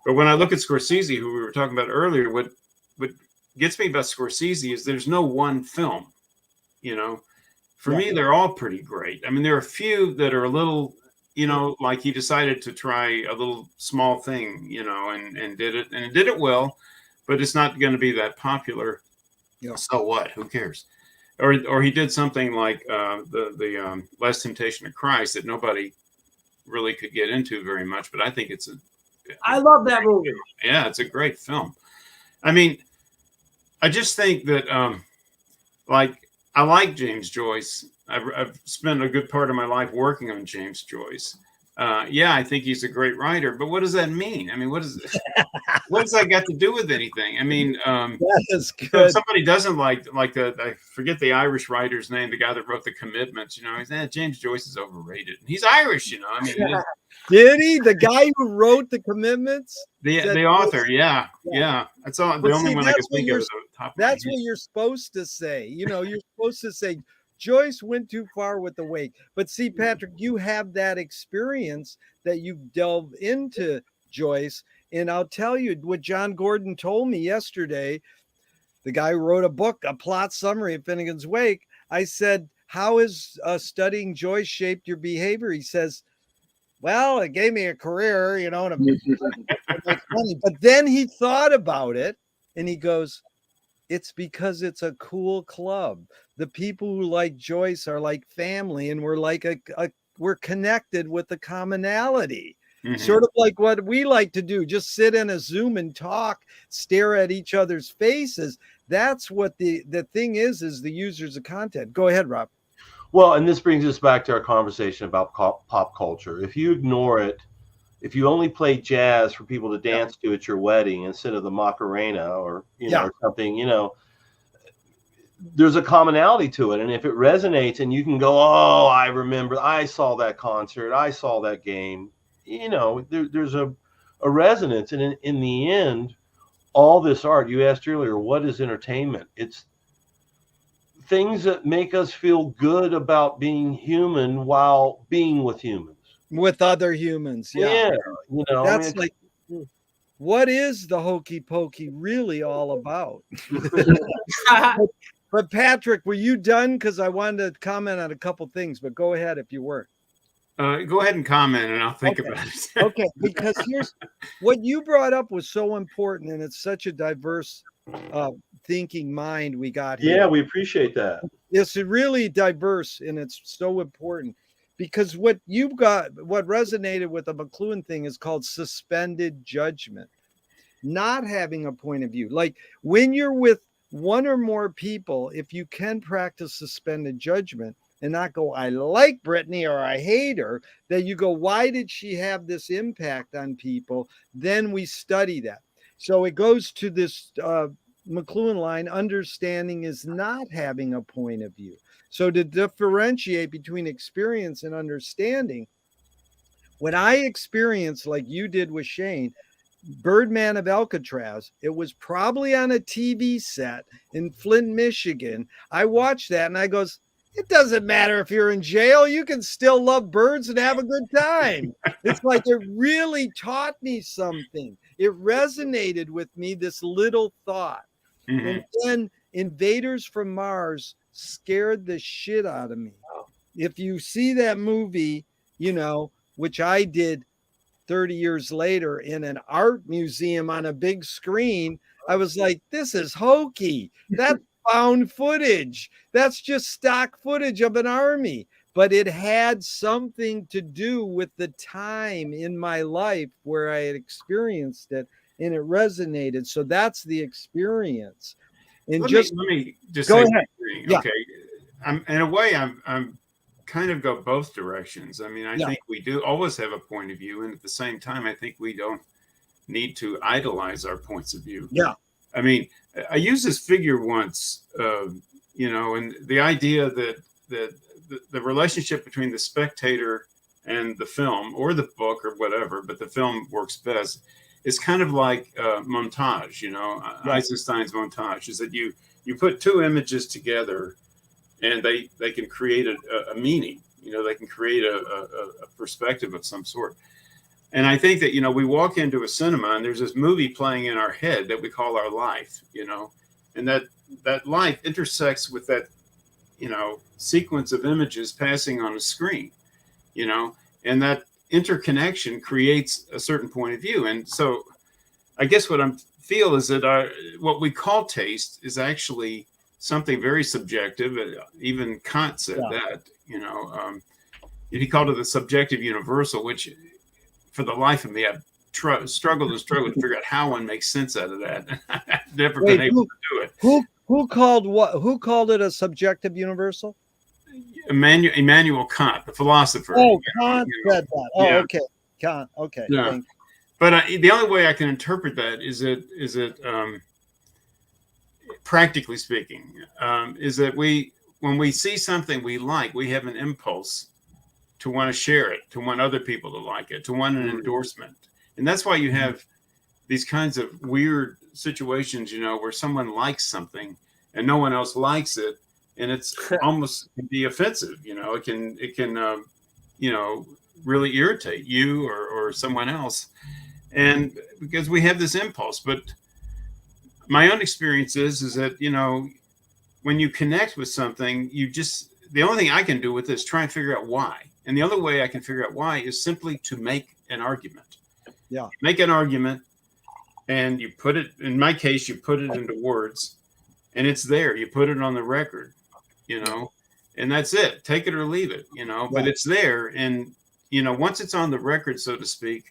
But when I look at Scorsese, who we were talking about earlier, what gets me about Scorsese is there's no one film, you know. For me, they're all pretty great. I mean, there are a few that are a little, you know, like he decided to try a little small thing, you know, and did it well, but it's not going to be that popular. Yeah. So what? Who cares? Or he did something like the Last Temptation of Christ that nobody really could get into very much, but I think I love that movie. Yeah, it's a great film. I mean, I just think that like I like James Joyce. I've spent a good part of my life working on James Joyce. Yeah, I think he's a great writer, but what does that mean? I mean, what does that got to do with anything? I mean, that is good. So if somebody doesn't like I forget the Irish writer's name, the guy that wrote The Commitments, you know, he's James Joyce is overrated. He's Irish, you know. I mean, did he? The guy who wrote The Commitments? The author, yeah. That's all. The only one I can think of is the top. That's what you're supposed to say. You know, you're supposed to say Joyce went too far with the wake. But see, Patrick, you have that experience that you delve into Joyce. And I'll tell you what John Gordon told me yesterday. The guy who wrote a book, a plot summary of Finnegan's Wake. I said, how has studying Joyce shaped your behavior? He says, well, it gave me a career, you know, and money. But then he thought about it and he goes, it's because it's a cool club. The people who like Joyce are like family, and we're like we're connected with the commonality. Mm-hmm. Sort of like what we like to do, just sit in a Zoom and talk, stare at each other's faces. That's what the thing is the users of content. Go ahead, Rob. Well, and this brings us back to our conversation about pop culture. If you ignore it, if you only play jazz for people to dance to at your wedding instead of the Macarena or or something, you know, there's a commonality to it. And if it resonates and you can go, oh, I remember, I saw that concert, I saw that game, you know, there's a resonance. And in the end, all this art, you asked earlier, what is entertainment? It's things that make us feel good about being human while being with humans. With other humans. Yeah. You know, that's what is the hokey pokey really all about? But Patrick, were you done? Because I wanted to comment on a couple things, but go ahead if you were. Go ahead and comment and I'll think about it. Okay, because here's what you brought up was so important, and it's such a diverse thinking mind we got here. Yeah, we appreciate that. It's really diverse, and it's so important because what resonated with the McLuhan thing is called suspended judgment, not having a point of view. Like when you're with one or more people, if you can practice suspended judgment and not go, I like Brittany or I hate her, that you go, why did she have this impact on people? Then we study that. So it goes to this McLuhan line, understanding is not having a point of view. So to differentiate between experience and understanding, when I experienced, like you did with Shane, Birdman of Alcatraz, it was probably on a TV set in Flint, Michigan. I watched that and I goes, it doesn't matter if you're in jail, you can still love birds and have a good time. It's like it really taught me something. It resonated with me, this little thought. Mm-hmm. And then Invaders from Mars scared the shit out of me. If you see that movie, you know, which I did 30 years later in an art museum on a big screen, I was like, this is hokey. That's found footage. That's just stock footage of an army. But it had something to do with the time in my life where I had experienced it and it resonated. So that's the experience. And let me just go say ahead. Yeah. Okay. In a way, I'm kind of go both directions. I mean, I think we do always have a point of view. And at the same time, I think we don't need to idolize our points of view. Yeah. I mean, I used this figure once, you know, and the idea that the relationship between the spectator and the film or the book or whatever, but the film works best, is kind of like montage, you know, Eisenstein's montage, is that you put two images together and they can create a meaning, you know, they can create a perspective of some sort. And I think that, you know, we walk into a cinema and there's this movie playing in our head that we call our life, you know, and that life intersects with that, sequence of images passing on a screen, and that interconnection creates a certain point of view. And so I guess what I feel is that what we call taste is actually something very subjective. Even Kant said that, he called it the subjective universal, which for the life of me, I've struggled to figure out how one makes sense out of that. I've never been able to do it. Who called it a subjective universal? Immanuel Kant, the philosopher. Oh, Kant said that. Oh, yeah. Okay. Kant. Okay. Yeah. But the only way I can interpret that is that practically speaking, is that when we see something we like, we have an impulse to want to share it, to want other people to like it, to want an endorsement. And that's why you have these kinds of weird situations, where someone likes something and no one else likes it. And it's almost can be offensive, it can really irritate you or someone else. And because we have this impulse, but my own experience is that, when you connect with something, the only thing I can do with this is try and figure out why. And the only way I can figure out why is simply to make an argument. Yeah. Make an argument, and you put it, in my case, you put it into words, and it's there. You put it on the record, and that's it. Take it or leave it, but it's there. And, once it's on the record, so to speak,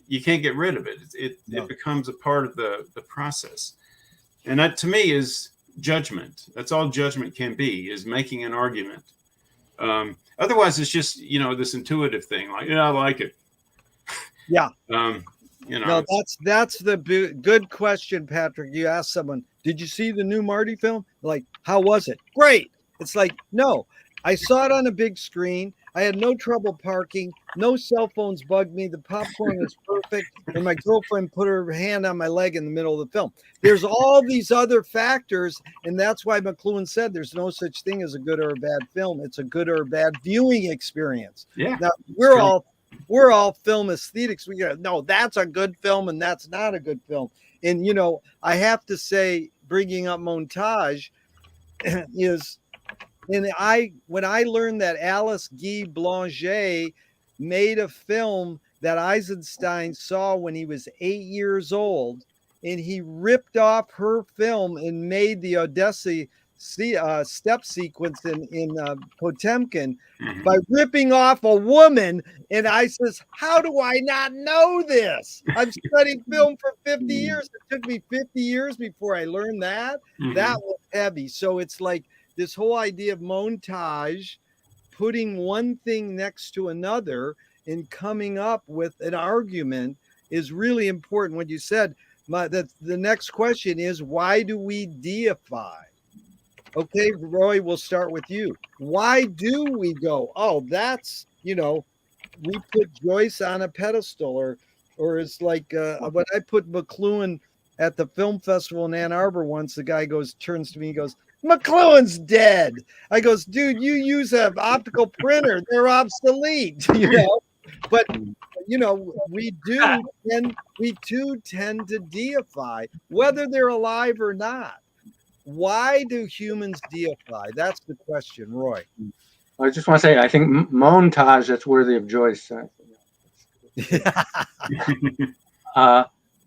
you can't get rid of it. It becomes a part of the process. And that to me is judgment. That's all judgment can be, is making an argument. Otherwise it's just, this intuitive thing, like, I like it. Yeah. No, that's the good question, Patrick. You asked someone, did you see the new Marty film? Like, how was it? Great. It's like, no, I saw it on a big screen. I had no trouble parking. No cell phones bugged me. The popcorn was perfect. And my girlfriend put her hand on my leg in the middle of the film. There's all these other factors. And that's why McLuhan said there's no such thing as a good or a bad film. It's a good or a bad viewing experience. Yeah. Now, we're all film aesthetics. We go, no, that's a good film and that's not a good film. And, I have to say, bringing up montage is, and when I learned that Alice Guy Blanchet made a film that Eisenstein saw when he was 8 years old, and he ripped off her film and made the Odessa step sequence in Potemkin by ripping off a woman. And I says, how do I not know this? I've studied film for 50 years. It took me 50 years before I learned that. That was heavy. So it's like this whole idea of montage, putting one thing next to another and coming up with an argument is really important. What you said, the next question is, why do we deify? Okay, Roy, we'll start with you. Why do we go, oh, that's, we put Joyce on a pedestal, or it's like when I put McLuhan at the film festival in Ann Arbor once, the guy turns to me and goes, McLuhan's dead. I goes, dude, you use an optical printer. They're obsolete, But, we too tend to deify, whether they're alive or not. Why do humans deify? That's the question, Roy. I just want to say, I think montage, that's worthy of Joyce.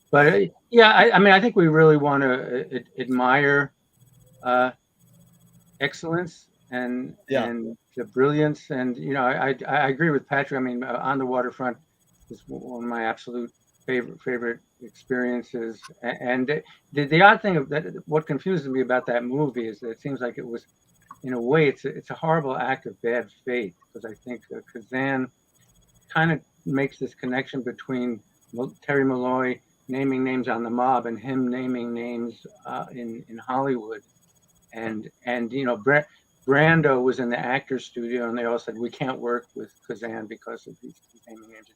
But yeah, I think we really want to admire excellence and the brilliance. And, I agree with Patrick. On the Waterfront is one of my absolute favorite experiences. And the odd thing what confuses me about that movie is that it seems like it was, in a way, it's a horrible act of bad faith, because I think Kazan kind of makes this connection between Terry Malloy naming names on the mob and him naming names in Hollywood. And Brando was in the actor's studio, and they all said, we can't work with Kazan because of these naming names.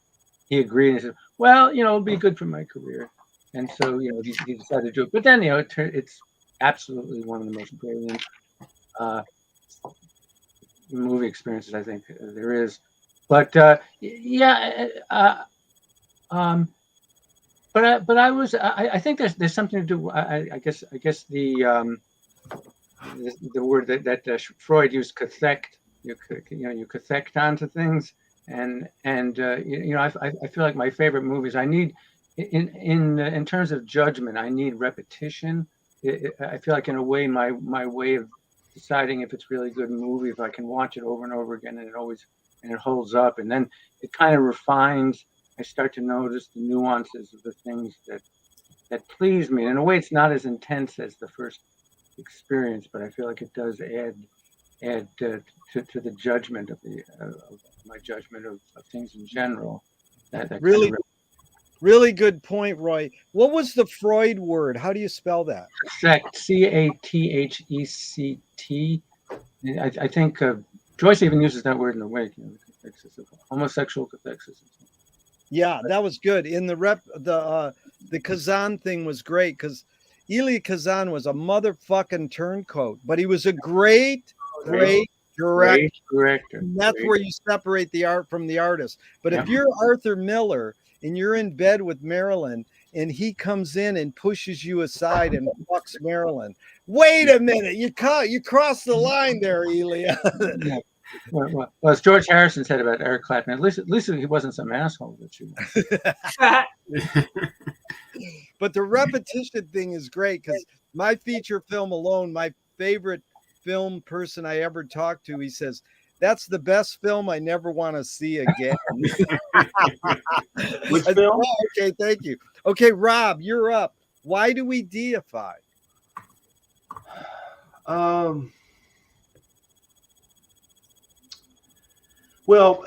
He agreed and said, well, it'll be good for my career. And so, he decided to do it. But then, it's absolutely one of the most brilliant movie experiences I think there is. But I think there's something to do. I guess the word that Freud used, cathect. You cathect onto things, and I feel like my favorite movies. I need in terms of judgment. I need repetition. I feel like in a way my way of deciding if it's really a good movie, if I can watch it over and over again, and it holds up, and then it kind of refines. I start to notice the nuances of the things that please me. And in a way, it's not as intense as the first experience, but I feel like it does add to the judgment of my judgment of things in general. That Really, really good point, Roy. What was the Freud word? How do you spell that? Cathect, Cathect. I think Joyce even uses that word in the Wake. Homosexual cathexis. Yeah, that was good. In the Kazan thing was great because Elia Kazan was a motherfucking turncoat, but he was a great director. And that's where you separate the art from the artist. But if you're Arthur Miller and you're in bed with Marilyn and he comes in and pushes you aside and fucks Marilyn, wait a minute, you crossed the line there, Elia. Yeah. Well, as George Harrison said about Eric Clapton, at least he wasn't some asshole that you. But the repetition thing is great because my feature film alone, my favorite film person I ever talked to, he says, that's the best film I never want to see again. Which film? Oh, okay, thank you. Okay, Rob, you're up. Why do we deify? Well,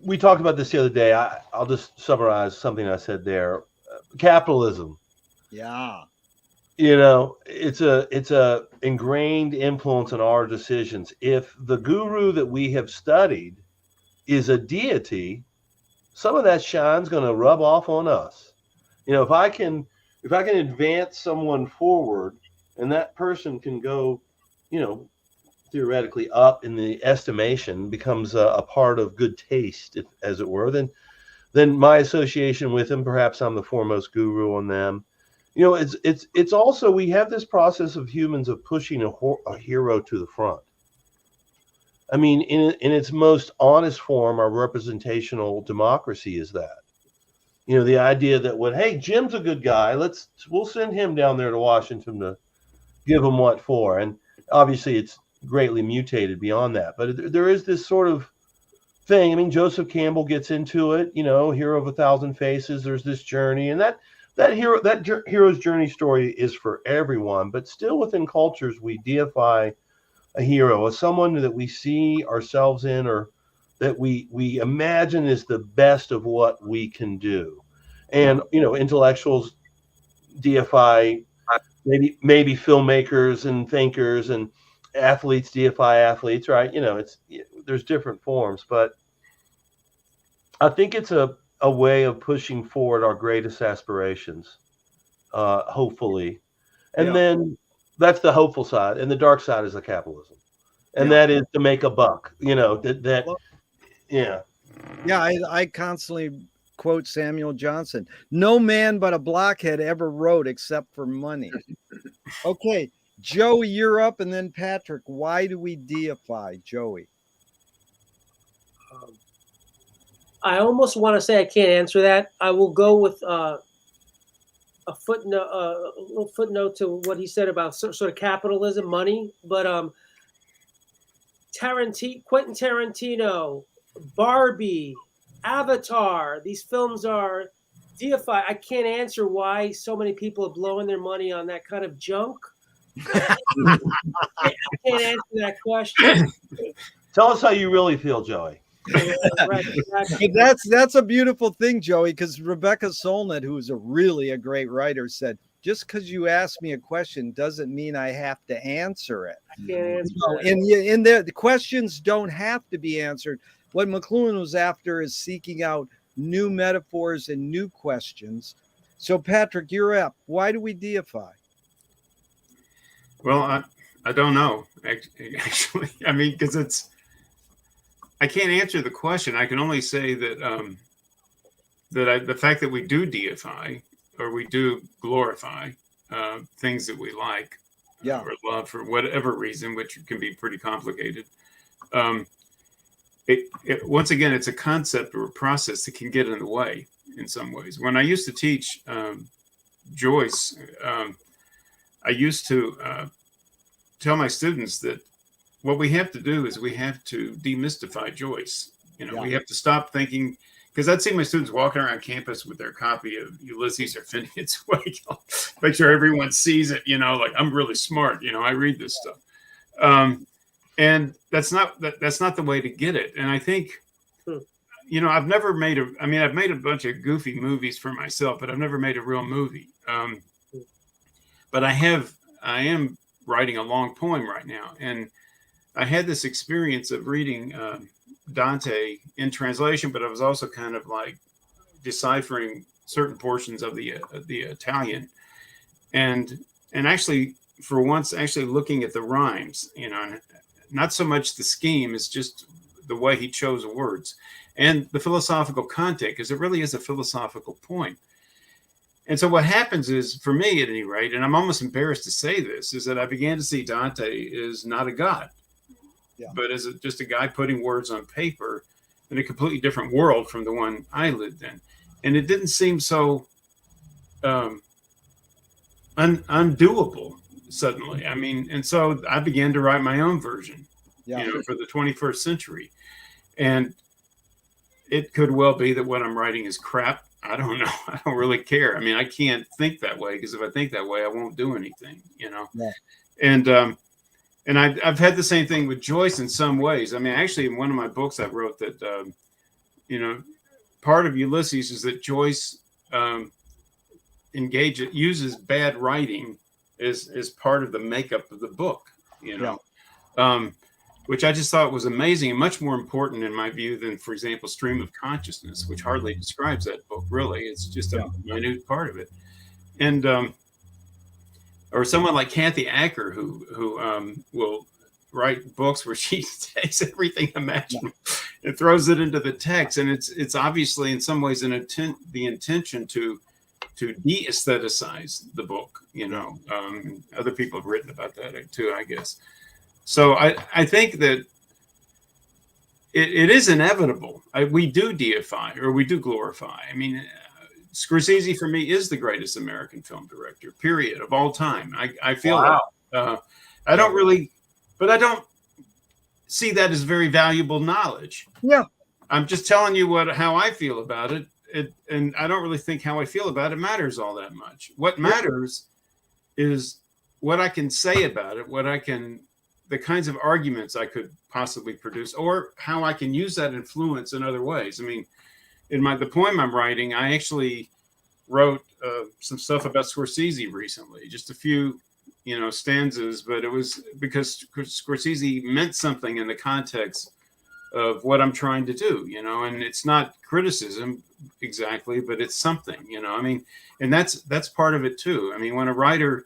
we talked about this the other day. I'll just summarize something I said there. Capitalism. Yeah. It's a ingrained influence on our decisions. If the guru that we have studied is a deity, some of that shine's going to rub off on us. If I can advance someone forward, and that person can go, theoretically up in the estimation, becomes a part of good taste, as it were, then my association with them, perhaps I'm the foremost guru on them. It's also, we have this process of humans of pushing a hero to the front. I mean, in its most honest form, our representational democracy is that. The idea that hey, Jim's a good guy, we'll send him down there to Washington to give him what for. And obviously it's greatly mutated beyond that, but there is this sort of thing. I mean, Joseph Campbell gets into it, Hero of a Thousand Faces. There's this journey, and that hero's journey story is for everyone, but still within cultures we deify a hero as someone that we see ourselves in, or that we imagine is the best of what we can do. And intellectuals deify maybe filmmakers and thinkers, and athletes deify athletes, right? There's different forms, but I think it's a way of pushing forward our greatest aspirations, hopefully. And then that's the hopeful side, and the dark side is the capitalism, and that is to make a buck. I constantly quote Samuel Johnson: no man but a blockhead ever wrote except for money. Okay, Joey, you're up, and then Patrick. Why do we deify? Joey. I almost want to say I can't answer that. I will go with a little footnote to what he said about sort of capitalism, money. But Quentin Tarantino, Barbie, Avatar, these films are deified. I can't answer why so many people are blowing their money on that kind of junk. I can't answer that question. Tell us how you really feel, Joey. Right, exactly. That's a beautiful thing, Joey, because Rebecca Solnit, who is a great writer, said, just because you ask me a question doesn't mean I have to answer it. I can't answer and the questions don't have to be answered. What McLuhan was after is seeking out new metaphors and new questions. So, Patrick, you're up. Why do we deify? Well, I don't know, actually. I mean, because I can't answer the question. I can only say that the fact that we do deify or we do glorify things that we like or love for whatever reason, which can be pretty complicated. Once again, it's a concept or a process that can get in the way in some ways. When I used to teach Joyce, I used to tell my students that what we have to do is we have to demystify Joyce. We have to stop thinking, because I'd see my students walking around campus with their copy of Ulysses or Phineas Wake, make sure everyone sees it, like I'm really smart, I read this stuff. And that's not the way to get it. And I think, I've never made I've made a bunch of goofy movies for myself, but I've never made a real movie. But I am writing a long poem right now. And I had this experience of reading Dante in translation, but I was also kind of like deciphering certain portions of the Italian, and actually for once actually looking at the rhymes, not so much the scheme as just the way he chose words and the philosophical content, because it really is a philosophical point. And so what happens is, for me at any rate, and I'm almost embarrassed to say this, is that I began to see Dante as not a god, but as just a guy putting words on paper in a completely different world from the one I lived in. And it didn't seem so undoable suddenly. And so I began to write my own version, for the 21st century. And it could well be that what I'm writing is crap. I don't know. I don't really care. I can't think that way, because if I think that way, I won't do anything, And I've had the same thing with Joyce in some ways. Actually, in one of my books, I wrote that, part of Ulysses is that Joyce uses bad writing as part of the makeup of the book, which I just thought was amazing and much more important in my view than, for example, Stream of Consciousness, which hardly describes that book, really. It's just a minute part of it. And or someone like Kathy Acker, who will write books where she takes everything imaginable and throws it into the text, and it's obviously in some ways the intention to de-aestheticize the book. Other people have written about that too, I guess. So I think that it is inevitable. We do deify or we do glorify. Scorsese for me is the greatest American film director, period, of all time. I feel that. I don't really, but I don't see that as very valuable knowledge. Yeah. I'm just telling you how I feel about it. And I don't really think how I feel about it matters all that much. What matters is what I can say about it, the kinds of arguments I could possibly produce, or how I can use that influence in other ways. In the poem I'm writing, I actually wrote some stuff about Scorsese recently, just a few, stanzas, but it was because Scorsese meant something in the context of what I'm trying to do, and it's not criticism exactly, but it's something, and that's part of it too. When a writer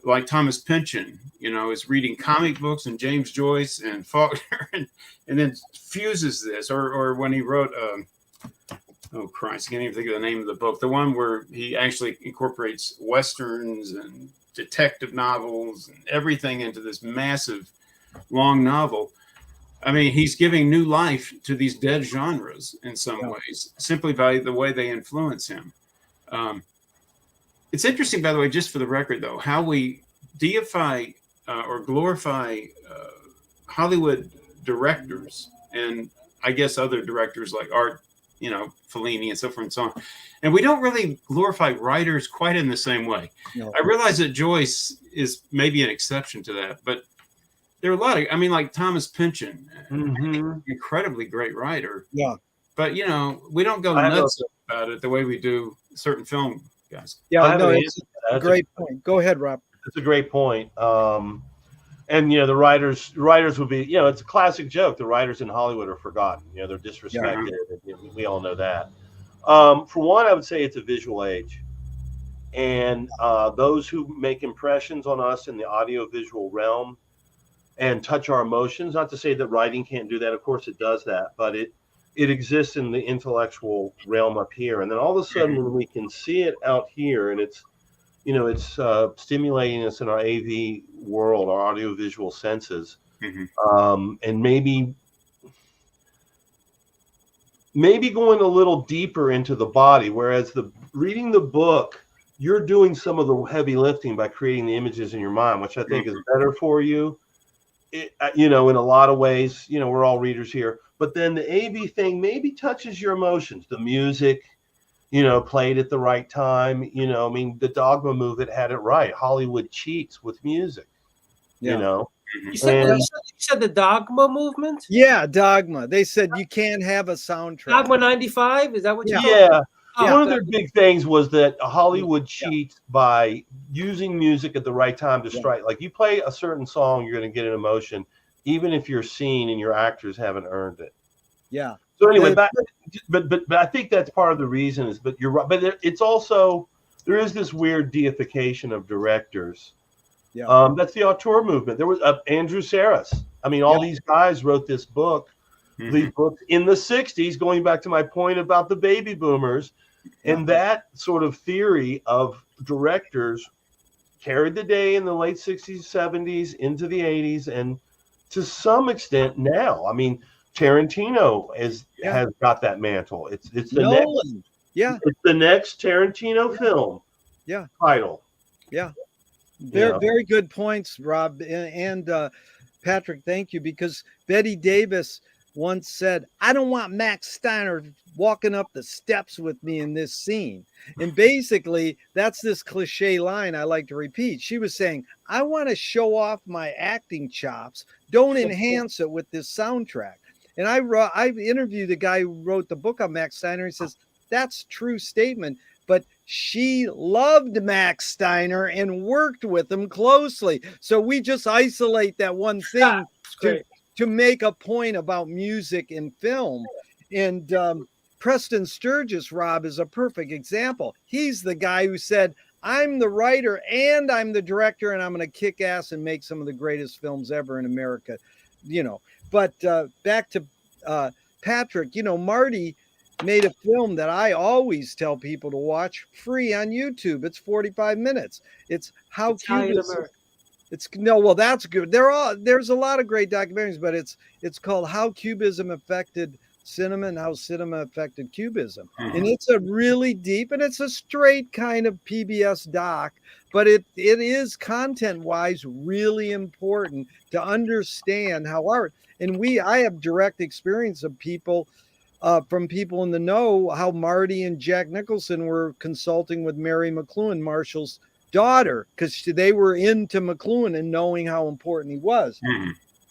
like Thomas Pynchon, is reading comic books and James Joyce and Faulkner and then fuses this, or when he wrote, oh Christ, I can't even think of the name of the book, the one where he actually incorporates Westerns and detective novels and everything into this massive long novel. He's giving new life to these dead genres in some ways, simply by the way they influence him. It's interesting, by the way, just for the record, though, how we deify or glorify Hollywood directors, and I guess other directors like Art, Fellini and so forth and so on. And we don't really glorify writers quite in the same way. No. I realize that Joyce is maybe an exception to that, but there are a lot of, like Thomas Pynchon, incredibly great writer. Yeah. But, we don't go nuts about it the way we do certain film guys. Yeah, no, it's a great point. Go ahead, Rob. That's a great point. And the writers would be, it's a classic joke. The writers in Hollywood are forgotten. They're disrespected. Yeah. We all know that. For one, I would say it's a visual age, and those who make impressions on us in the audio-visual realm and touch our emotions. Not to say that writing can't do that. Of course, it does that, but it it exists in the intellectual realm up here, and then all of a sudden when we can see it out here, and it's stimulating us in our AV world, our audiovisual senses, and maybe going a little deeper into the body, whereas reading the book, you're doing some of the heavy lifting by creating the images in your mind, which I think is better for you. In a lot of ways, we're all readers here, but then the AV thing maybe touches your emotions. The music, played at the right time. The Dogma movement had it right. Hollywood cheats with music, You said the Dogma movement? Yeah, Dogma. They said you can't have a soundtrack. Dogma 95? Is that what you call Yeah. it? Oh, One of their big things was that Hollywood cheats by using music at the right time to strike. Like you play a certain song, you're going to get an emotion, even if your scene and your actors haven't earned it. Yeah. So anyway, but I think that's part of the reason but you're right. But it's also, there is this weird deification of directors. Yeah. That's the auteur movement. There was Andrew Sarris. All these guys wrote this book. These books in the 60s, going back to my point about the baby boomers, and that sort of theory of directors carried the day in the late 60s, 70s, into the 80s, and to some extent now. Tarantino has got that mantle. It's the Nolan. It's the next Tarantino film. Title. Yeah. Very good points, Rob and Patrick. Thank you, because Betty Davis once said, I don't want Max Steiner walking up the steps with me in this scene. And basically, that's this cliche line I like to repeat. She was saying, I want to show off my acting chops. Don't enhance it with this soundtrack. And I interviewed the guy who wrote the book on Max Steiner. He says, that's a true statement. But she loved Max Steiner and worked with him closely. So we just isolate that one thing to make a point about music and film. And Preston Sturgis, Rob, is a perfect example. He's the guy who said, I'm the writer and I'm the director, and I'm going to kick ass and make some of the greatest films ever in America. But back to Patrick, Marty made a film that I always tell people to watch free on YouTube. It's 45 minutes. It's How Cubism. That's good. There's a lot of great documentaries, but it's called How Cubism Affected Cinema and How Cinema Affected Cubism. And it's a really deep, and it's a straight kind of PBS doc, but it is content-wise really important to understand how art, and I have direct experience of people from people in the know, how Marty and Jack Nicholson were consulting with Mary McLuhan, Marshall's daughter, because they were into McLuhan and knowing how important he was.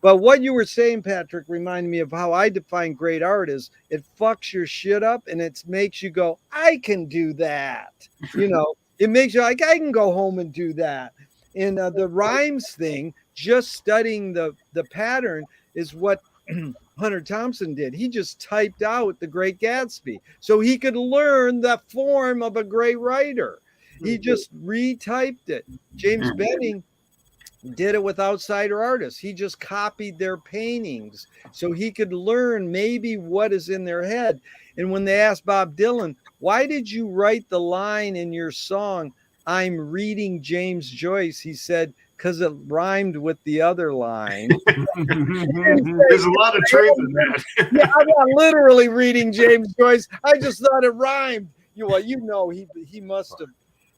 But what you were saying, Patrick, reminded me of how I define great art is it fucks your shit up and it makes you go, I can do that. It makes you like, I can go home and do that. And the rhymes thing, just studying the pattern is what Hunter Thompson did. He just typed out The Great Gatsby so he could learn the form of a great writer. He just retyped it. James Benning did it with outsider artists. He just copied their paintings so he could learn maybe what is in their head. And when they asked Bob Dylan, why did you write the line in your song, I'm reading James Joyce? He said, because it rhymed with the other line. There's a lot of truth in that. Yeah, I'm not literally reading James Joyce. I just thought it rhymed. He must have.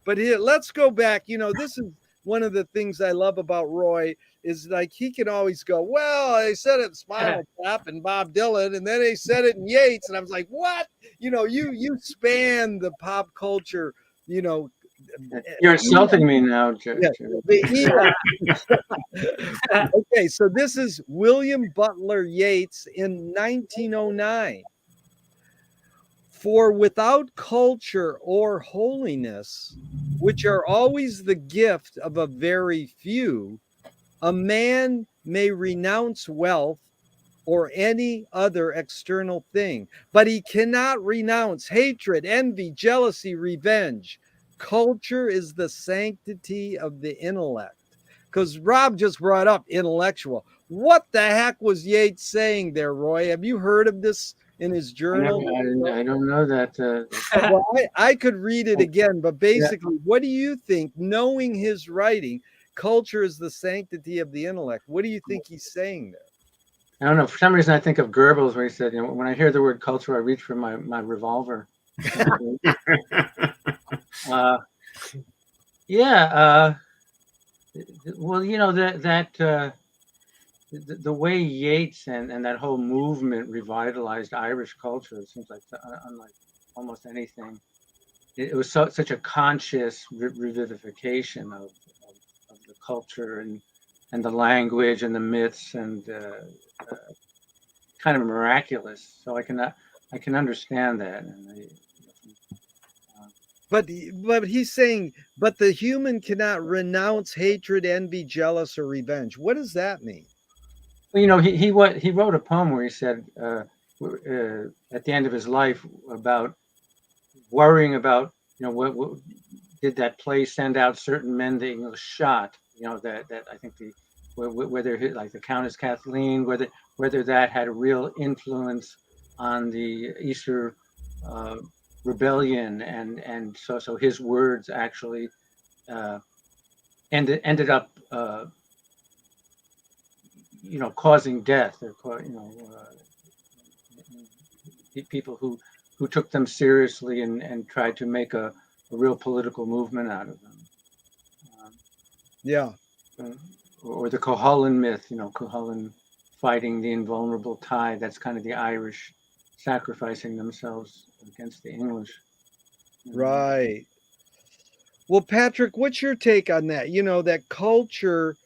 But let's go back. This is one of the things I love about Roy is like he can always go, well, they said it in Spinal Tap and Bob Dylan, and then they said it in Yates, and I was like, what? You span the pop culture. You're insulting me now, Jerry. Okay, so this is William Butler Yeats in 1909. For without culture or holiness, which are always the gift of a very few, a man may renounce wealth or any other external thing, but he cannot renounce hatred, envy, jealousy, revenge. Culture is the sanctity of the intellect. Because Rob just brought up intellectual. What the heck was Yeats saying there, Roy? Have you heard of this in his journal? I don't know that. Well, I could read it again, but basically, what do you think, knowing his writing, culture is the sanctity of the intellect? What do you think he's saying there? I don't know. For some reason, I think of Goebbels, where he said, when I hear the word culture, I reach for my revolver. Well, the way Yeats and that whole movement revitalized Irish culture, it seems like unlike almost anything. It was such a conscious revivification of the culture and the language and the myths, and kind of miraculous. So I can understand that. But he's saying, but the human cannot renounce hatred, envy, jealous, or revenge. What does that mean? Well, he wrote a poem where he said at the end of his life about worrying about, what did that play send out certain men that he shot, that I think whether like the Countess Kathleen, whether that had a real influence on the Easter rebellion, and so his words actually ended up causing death, or people who took them seriously and tried to make a real political movement out of them. Or the Cuchulainn myth, Cuchulainn fighting the invulnerable tide. That's kind of the Irish sacrificing themselves against the English. Right. Well, Patrick, what's your take on that? That culture,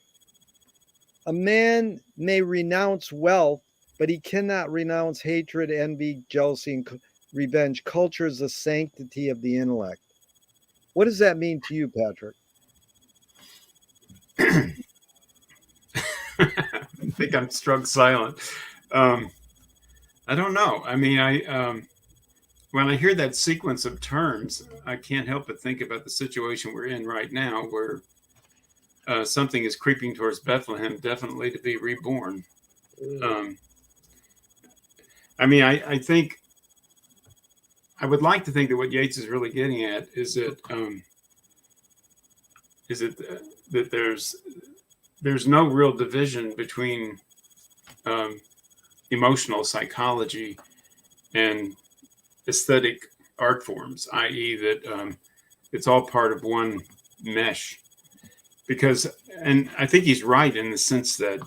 a man may renounce wealth, but he cannot renounce hatred, envy, jealousy, and revenge. Culture is the sanctity of the intellect. What does that mean to you, Patrick? I think I'm struck silent. I don't know. I mean, when I hear that sequence of terms, I can't help but think about the situation we're in right now, where something is creeping towards Bethlehem, definitely to be reborn. I mean, I think I would like to think that what Yeats is really getting at is that there's no real division between emotional psychology and aesthetic art forms, i.e., that it's all part of one mesh. Because, and I think he's right in the sense that,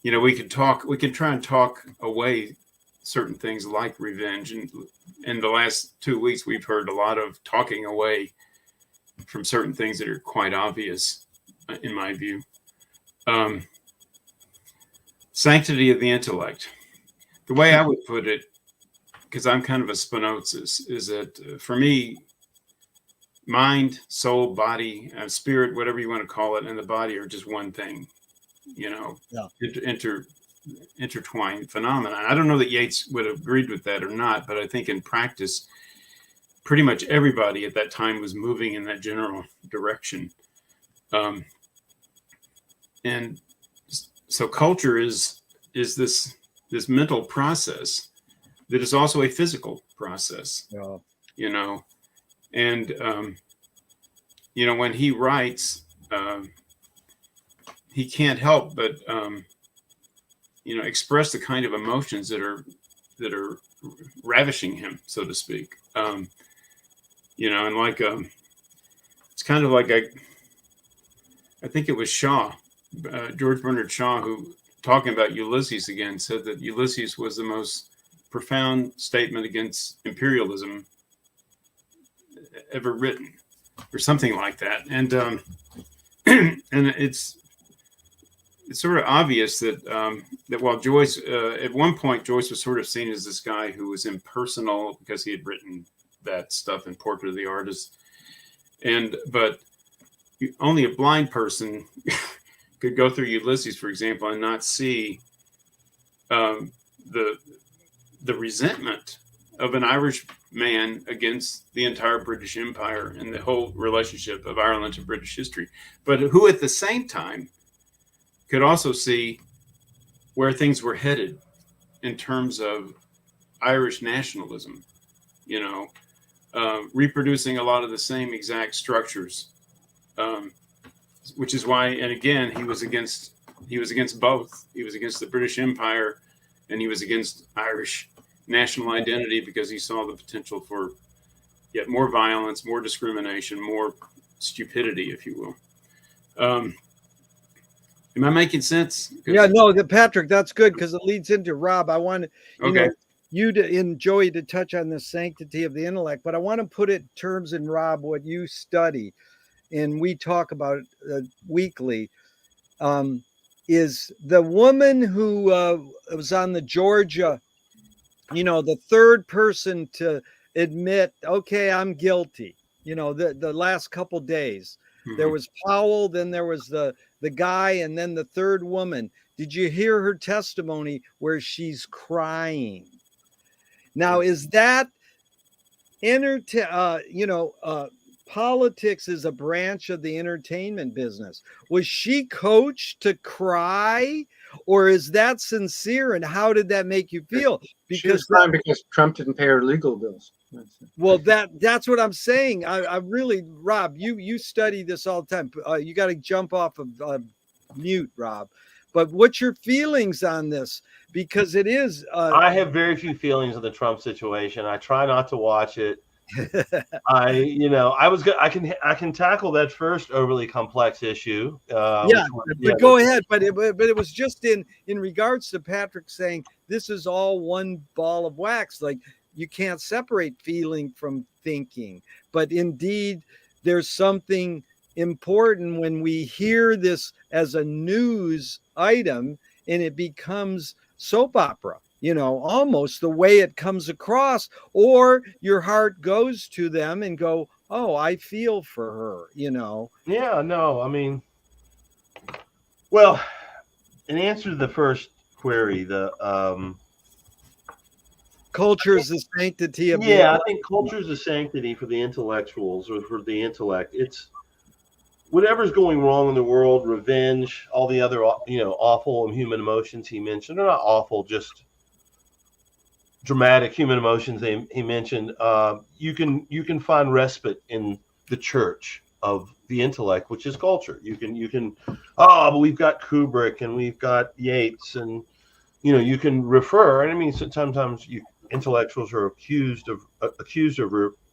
we can try and talk away certain things like revenge. And in the last 2 weeks, we've heard a lot of talking away from certain things that are quite obvious, in my view. Sanctity of the intellect. The way I would put it, because I'm kind of a Spinozist, is that for me, mind, soul, body, spirit, whatever you want to call it, and the body are just one thing, intertwined phenomena. I don't know that Yeats would have agreed with that or not, but I think in practice, pretty much everybody at that time was moving in that general direction. And so culture is this mental process that is also a physical process, and when he writes, he can't help but express the kind of emotions that are ravishing him, so to speak. And like it's kind of like I think it was Shaw, George Bernard Shaw, who, talking about Ulysses again, said that Ulysses was the most profound statement against imperialism ever written, or something like that. And and it's sort of obvious that that while Joyce, at one point, Joyce was sort of seen as this guy who was impersonal because he had written that stuff in Portrait of the Artist, but only a blind person could go through Ulysses, for example, and not see the resentment of an Irish man against the entire British Empire and the whole relationship of Ireland to British history, but who at the same time could also see where things were headed in terms of Irish nationalism, you know, reproducing a lot of the same exact structures, which is why, and again, he was against both. He was against the British Empire, and he was against Irish national identity because he saw the potential for yet more violence, more discrimination, more stupidity, if you will. Am I making sense? Yeah, no, Patrick, that's good because it leads into Rob. I want Okay. you to and Joey to touch on the sanctity of the intellect, but I want to put it in terms in Rob what you study, and we talk about weekly. Is the woman who was on the Georgia, the third person to admit, okay, I'm guilty. The last couple days, there was Powell, then there was the guy, and then the third woman. Did you hear her testimony where she's crying? Now, is that politics is a branch of the entertainment business. Was she coached to cry, or is that sincere? And how did that make you feel? Because Trump didn't pay her legal bills. Well, that's what I'm saying. I really, Rob, you study this all the time. You got to jump off of mute, Rob. But what's your feelings on this? Because it is. I have very few feelings on the Trump situation. I try not to watch it. I can tackle that first overly complex issue. But go ahead. But it was just in regards to Patrick saying this is all one ball of wax. Like you can't separate feeling from thinking. But indeed, there's something important when we hear this as a news item and it becomes soap opera. Almost the way it comes across, or your heart goes to them and go, oh, I feel for her, Yeah, no, I mean, well, in answer to the first query, the culture is the sanctity of I think culture is the sanctity for the intellectuals or for the intellect. It's whatever's going wrong in the world, revenge, all the other, awful and human emotions he mentioned. They're not awful, just dramatic human emotions he mentioned. You can find respite in the church of the intellect, which is culture. You can but we've got Kubrick and we've got Yeats, and you can refer. And I mean, sometimes intellectuals are accused of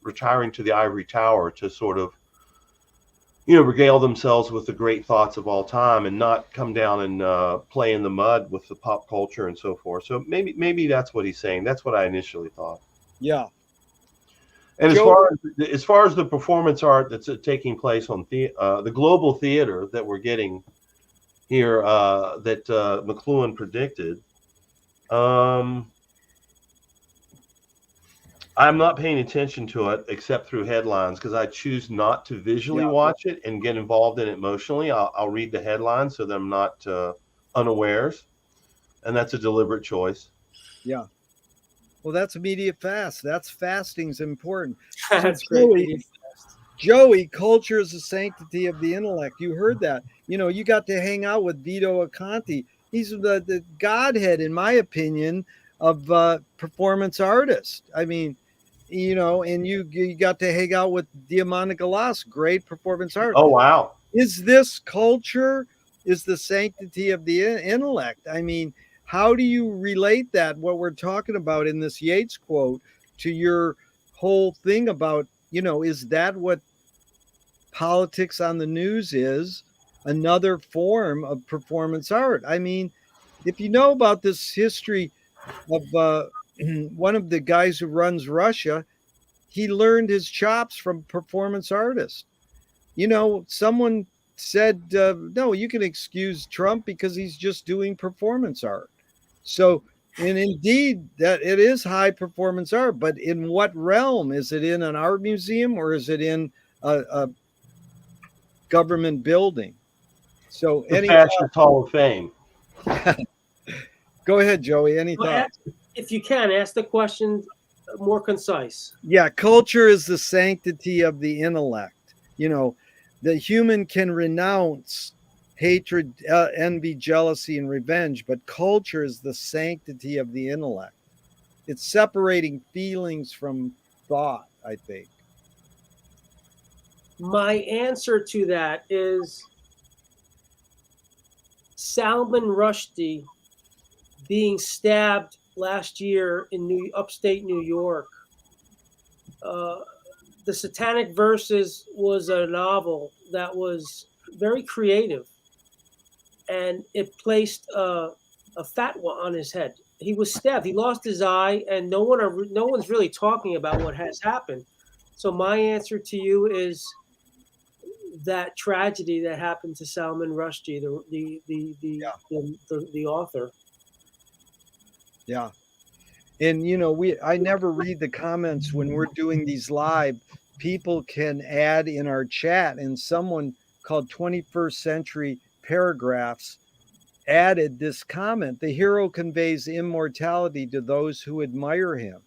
retiring to the ivory tower to sort of regale themselves with the great thoughts of all time and not come down and play in the mud with the pop culture and so forth. So maybe that's what he's saying. That's what I initially thought. Yeah. And as far as the performance art that's taking place on the global theater that we're getting here, that McLuhan predicted, I'm not paying attention to it except through headlines because I choose not to visually watch it and get involved in it emotionally. I'll read the headlines so that I'm not unawares, and that's a deliberate choice. Yeah. Well, that's a media fast. That's fasting's important. That's great. Joey, culture is the sanctity of the intellect. You heard that. You got to hang out with Vito Acconti. He's the godhead, in my opinion, of performance artists. I mean, and you got to hang out with Diamante Galas, great performance artist. Oh, wow. Is this culture is the sanctity of the intellect? I mean, how do you relate that, what we're talking about in this Yeats quote, to your whole thing about, is that what politics on the news is? Another form of performance art. I mean, if you know about this history of one of the guys who runs Russia, he learned his chops from performance artists. Someone said, no, you can excuse Trump because he's just doing performance art. So, and indeed, that it is high performance art, but in what realm? Is it in an art museum or is it in a government building? So, the Fascist Hall of Fame. Go ahead, Joey. Any thoughts? If you can, ask the question more concise. Yeah, culture is the sanctity of the intellect. The human can renounce hatred, envy, jealousy, and revenge, but culture is the sanctity of the intellect. It's separating feelings from thought, I think. My answer to that is Salman Rushdie being stabbed last year in upstate New York. The Satanic Verses was a novel that was very creative, and it placed a fatwa on his head. He was stabbed. He lost his eye, and no one's really talking about what has happened. So my answer to you is that tragedy that happened to Salman Rushdie, the author. Yeah. And you know, I never read the comments when we're doing these live. People can add in our chat, and someone called 21st Century Paragraphs added this comment: the hero conveys immortality to those who admire him.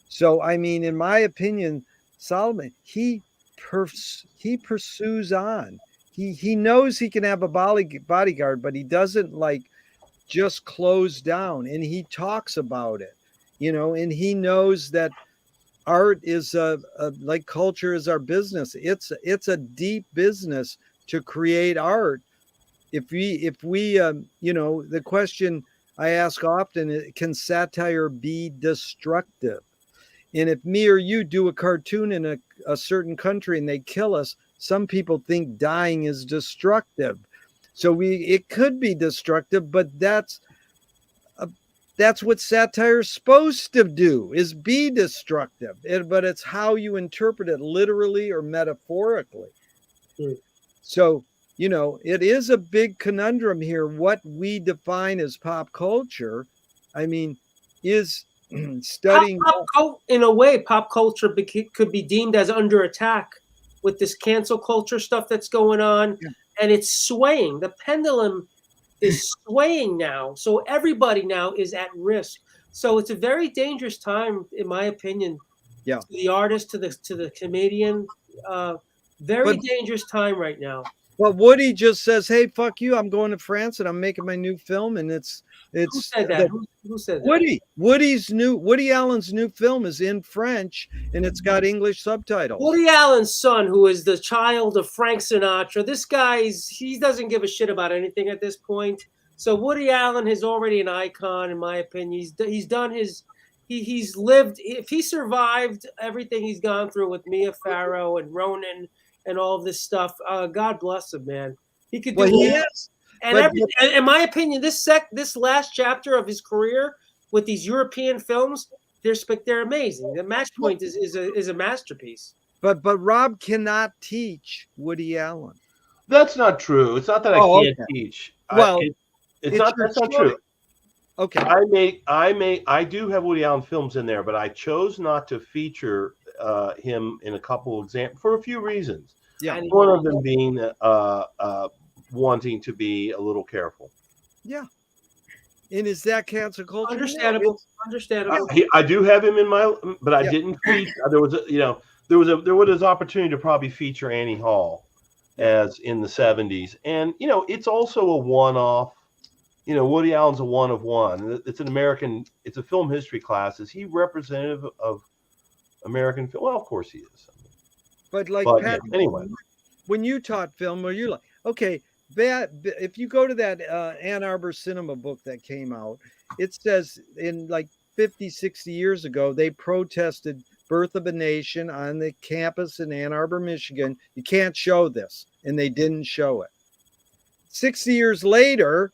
So I mean, in my opinion, Solomon, he pursues on. He knows he can have a bodyguard, but he doesn't like just close down, and he talks about it, you know, and he knows that art is like culture is our business. It's a deep business to create art. If we you know, the question I ask often is, can satire be destructive? And if me or you do a cartoon in a certain country and they kill us, some people think dying is destructive. So it could be destructive, but that's what satire is supposed to do, is be destructive. But it's how you interpret it, literally or metaphorically. So, you know, it is a big conundrum here. What we define as pop culture, I mean, is studying. In a way, pop culture could be deemed as under attack with this cancel culture stuff that's going on. Yeah. And it's swaying. The pendulum is swaying now. So everybody now is at risk. So it's a very dangerous time, in my opinion. Yeah. To the artist, to the comedian. Very dangerous time right now. Well, Woody just says, "Hey, fuck you! I'm going to France and I'm making my new film." And it's who said that? Who said that? Woody Allen's new film is in French and it's got English subtitles. Woody Allen's son, who is the child of Frank Sinatra, this guy he doesn't give a shit about anything at this point. So Woody Allen is already an icon, in my opinion. He's done his. He's lived. If he survived everything he's gone through with Mia Farrow and Ronan and all of this stuff, God bless him, man. He could do this. And in my opinion, this last chapter of his career with these European films, they're amazing. The Match Point is a masterpiece. But Rob cannot teach Woody Allen. That's not true. It's not that I can't teach. Well, that's not true. Okay. I do have Woody Allen films in there, but I chose not to feature him in a couple of examples for a few reasons. Yeah. One of them being wanting to be a little careful. Yeah. And is that cancel culture? Understandable. I do have him in my, but I didn't feature. There was opportunity to probably feature Annie Hall as in the 70s. And, you know, it's also a one-off. You know, Woody Allen's a one of one. It's a film history class. Is he representative of American film? Well, of course he is. But Pat, anyway, when you taught film, were you like, okay, if you go to that Ann Arbor Cinema book that came out, it says in like 50, 60 years ago, they protested Birth of a Nation on the campus in Ann Arbor, Michigan. You can't show this. And they didn't show it. 60 years later,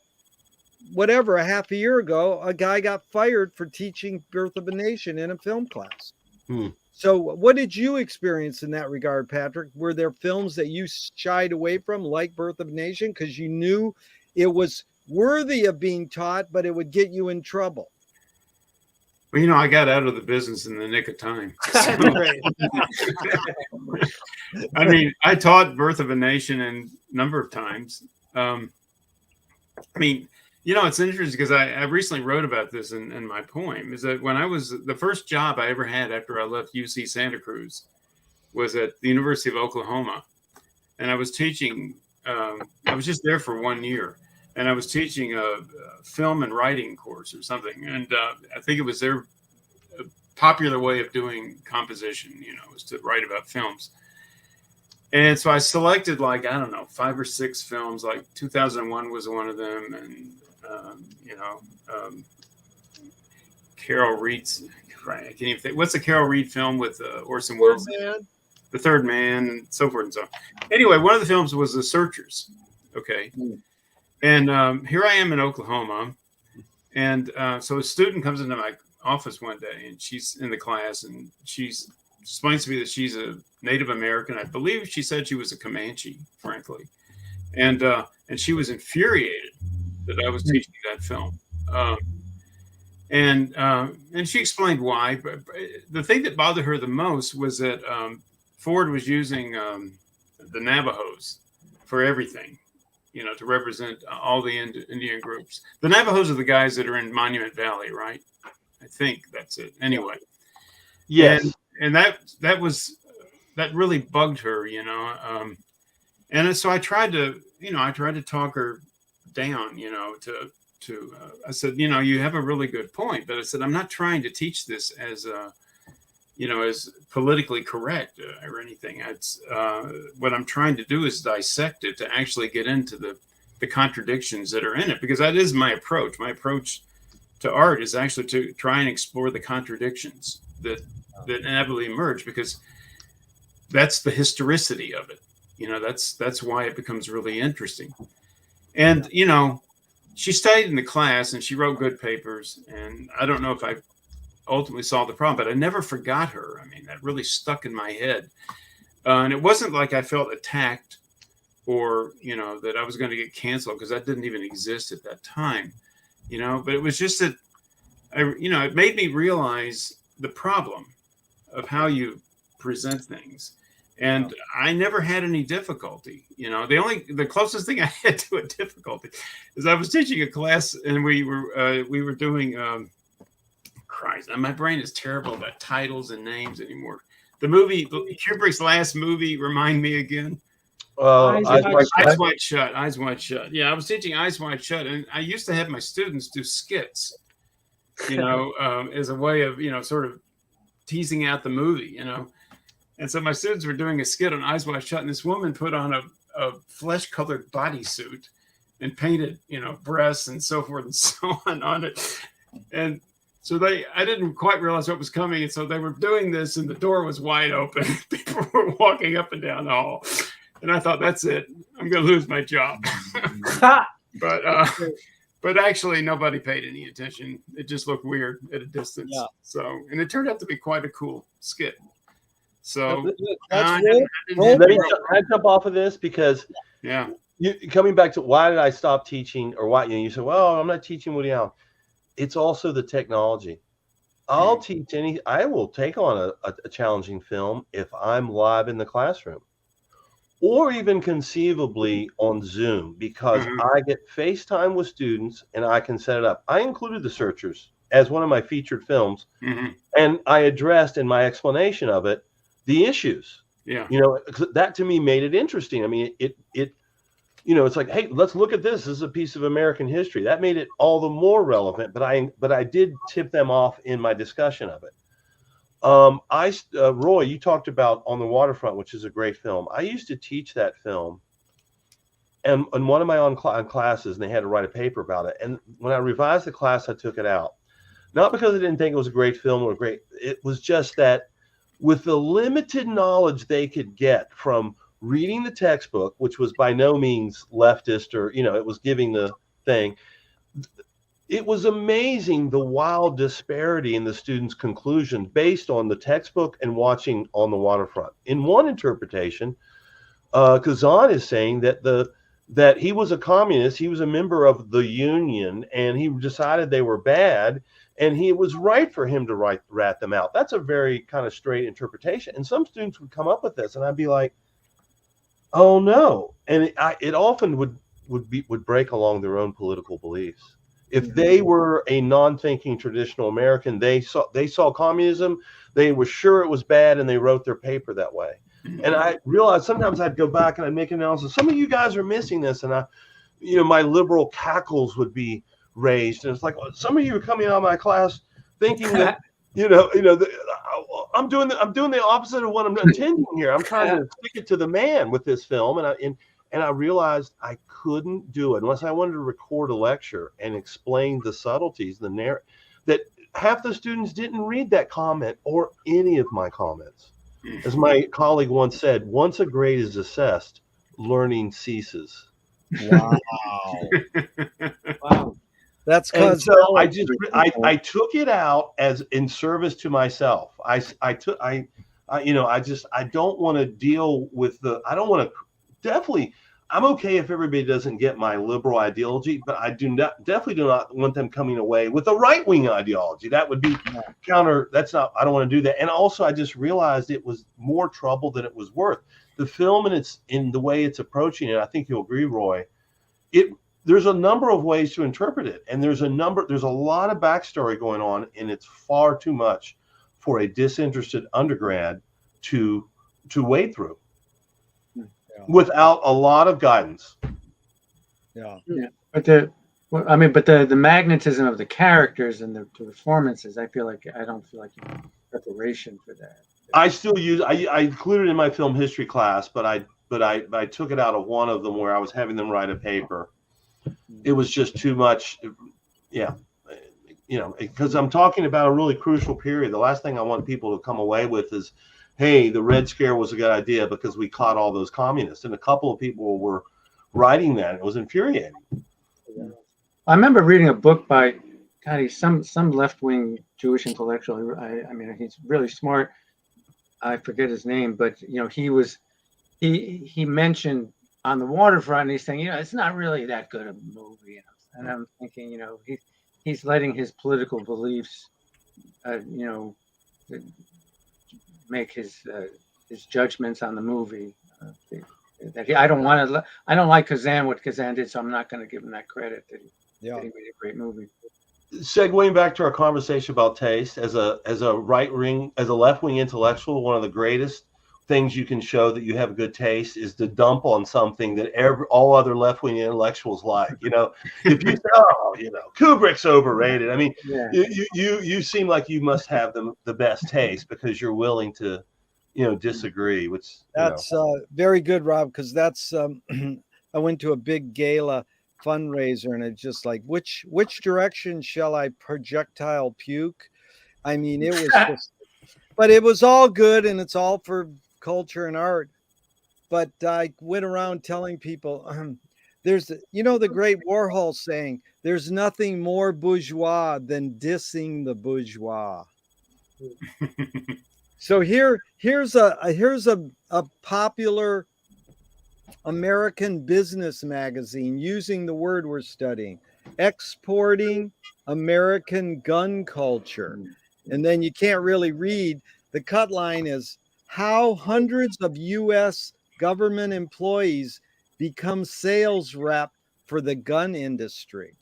whatever, a half a year ago, a guy got fired for teaching Birth of a Nation in a film class. So what did you experience in that regard, Patrick? Were there films that you shied away from, like Birth of a Nation, because you knew it was worthy of being taught, but it would get you in trouble? Well, you know, I got out of the business in the nick of time. So, I mean, I taught Birth of a Nation a number of times. I mean, you know, it's interesting because I recently wrote about this in my poem, is that when the first job I ever had after I left UC Santa Cruz was at the University of Oklahoma. And I was teaching I was just there for 1 year, and I was teaching a film and writing course or something, and I think it was their popular way of doing composition, was to write about films. And so I selected, like, I don't know, 5 or 6 films, like 2001 was one of them, and Carol Reed's, right, I can't even think, what's the Carol Reed film with Orson Welles? The Third Man, and so forth and so on. Anyway, one of the films was The Searchers. Okay. And here I am in Oklahoma. And so a student comes into my office one day, and she's in the class, and she explains to me that she's a Native American. I believe she said she was a Comanche, frankly. And she was infuriated that I was teaching that film. And she explained why. But the thing that bothered her the most was that Ford was using the Navajos for everything, to represent all the Indian groups. The Navajos are the guys that are in Monument Valley, right? I think that's it. Anyway. Yes. And that really bugged her, and so I tried to talk her down, I said, you have a really good point, but I said, I'm not trying to teach this as as politically correct or anything. It's what I'm trying to do is dissect it to actually get into the contradictions that are in it, because that is my approach. My approach to art is actually to try and explore the contradictions that inevitably emerge, because that's the historicity of it. That's why it becomes really interesting. And she stayed in the class and she wrote good papers, and I don't know if I ultimately solved the problem, but I never forgot her. I mean, that really stuck in my head. And it wasn't like I felt attacked or, that I was going to get canceled, because that didn't even exist at that time, but it was just that, it made me realize the problem of how you present things. And I never had any difficulty. The closest thing I had to a difficulty is I was teaching a class, and we were doing, Christ, my brain is terrible about titles and names anymore. The movie, Kubrick's last movie, remind me again. Eyes Wide Shut. Eyes Wide Shut. Yeah, I was teaching Eyes Wide Shut, and I used to have my students do skits, as a way of, sort of teasing out the movie, And so my students were doing a skit on Eyes Wide Shut, and this woman put on a flesh-colored bodysuit and painted, breasts and so forth and so on it. And so I didn't quite realize what was coming. And so they were doing this, and the door was wide open. People were walking up and down the hall. And I thought, that's it. I'm going to lose my job. But actually, nobody paid any attention. It just looked weird at a distance. Yeah. So, and it turned out to be quite a cool skit. So let me jump off of this, because coming back to why did I stop teaching, or why you said, well, I'm not teaching Woody Allen. It's also the technology. I will take on a challenging film if I'm live in the classroom, or even conceivably on Zoom, because I get FaceTime with students and I can set it up. I included The Searchers as one of my featured films, and I addressed in my explanation of it the issues. Yeah. That to me made it interesting. I mean, it it's like, hey, let's look at this. This is a piece of American history. That made it all the more relevant, but I did tip them off in my discussion of it. Roy, you talked about On the Waterfront, which is a great film. I used to teach that film, and in one of my own classes, and they had to write a paper about it. And when I revised the class, I took it out. Not because I didn't think it was a great film it was just that with the limited knowledge they could get from reading the textbook, which was by no means leftist or, it was giving the thing. It was amazing the wild disparity in the students' conclusions based on the textbook and watching On the Waterfront. In one interpretation, Kazan is saying that he was a communist, he was a member of the Union, and he decided they were bad, and it was right for him to rat them out. That's a very kind of straight interpretation. And some students would come up with this, and I'd be like, oh no. And it often would break along their own political beliefs. If they were a non-thinking traditional American, they saw communism, they were sure it was bad, and they wrote their paper that way. And I realized sometimes I'd go back and I'd make an analysis. Some of you guys are missing this, and my liberal cackles would be raised, and it's like some of you are coming out of my class thinking that I'm doing the opposite of what I'm intending here. I'm trying to stick it to the man with this film, and I realized I couldn't do it unless I wanted to record a lecture and explain the subtleties, that half the students didn't read that comment or any of my comments. As my colleague once said, once a grade is assessed, learning ceases. Wow. Wow. That's because so I took it out as in service to myself. I don't want to deal with I'm okay if everybody doesn't get my liberal ideology, but I definitely do not want them coming away with a right-wing ideology. That would be counter. I don't want to do that. And also I just realized it was more trouble than it was worth. The film and in the way it's approaching it, I think you'll agree, Roy, there's a number of ways to interpret it. And there's a lot of backstory going on, and it's far too much for a disinterested undergrad to wade through without a lot of guidance. Yeah. But the magnetism of the characters and the performances, I don't feel like you need preparation for that. I still I included it in my film history class, but I took it out of one of them where I was having them write a paper. It was just too much. Yeah. Because I'm talking about a really crucial period. The last thing I want people to come away with is, hey, the Red Scare was a good idea because we caught all those communists. And a couple of people were writing that. It was infuriating. I remember reading a book by, some left-wing Jewish intellectual. I mean, he's really smart. I forget his name, but he mentioned On the Waterfront, and he's saying, it's not really that good a movie. And I'm thinking, he's letting his political beliefs, make his judgments on the movie. I don't like Kazan, what Kazan did, so I'm not going to give him that credit that he made a great movie. Segueing back to our conversation about taste, as a left-wing intellectual, one of the greatest things you can show that you have a good taste is to dump on something that all other left-wing intellectuals like. If you say, Kubrick's overrated. I mean, you seem like you must have the best taste because you're willing to, disagree. Which that's very good, Rob, because that's I went to a big gala fundraiser, and it's just like, which direction shall I projectile puke? I mean, it was just, but it was all good, and it's all for culture and art. But I went around telling people, there's the great Warhol saying, there's nothing more bourgeois than dissing the bourgeois. So here's a popular American business magazine using the word we're studying, exporting American gun culture. And then you can't really read. The cut line is how hundreds of U.S. government employees become sales rep for the gun industry.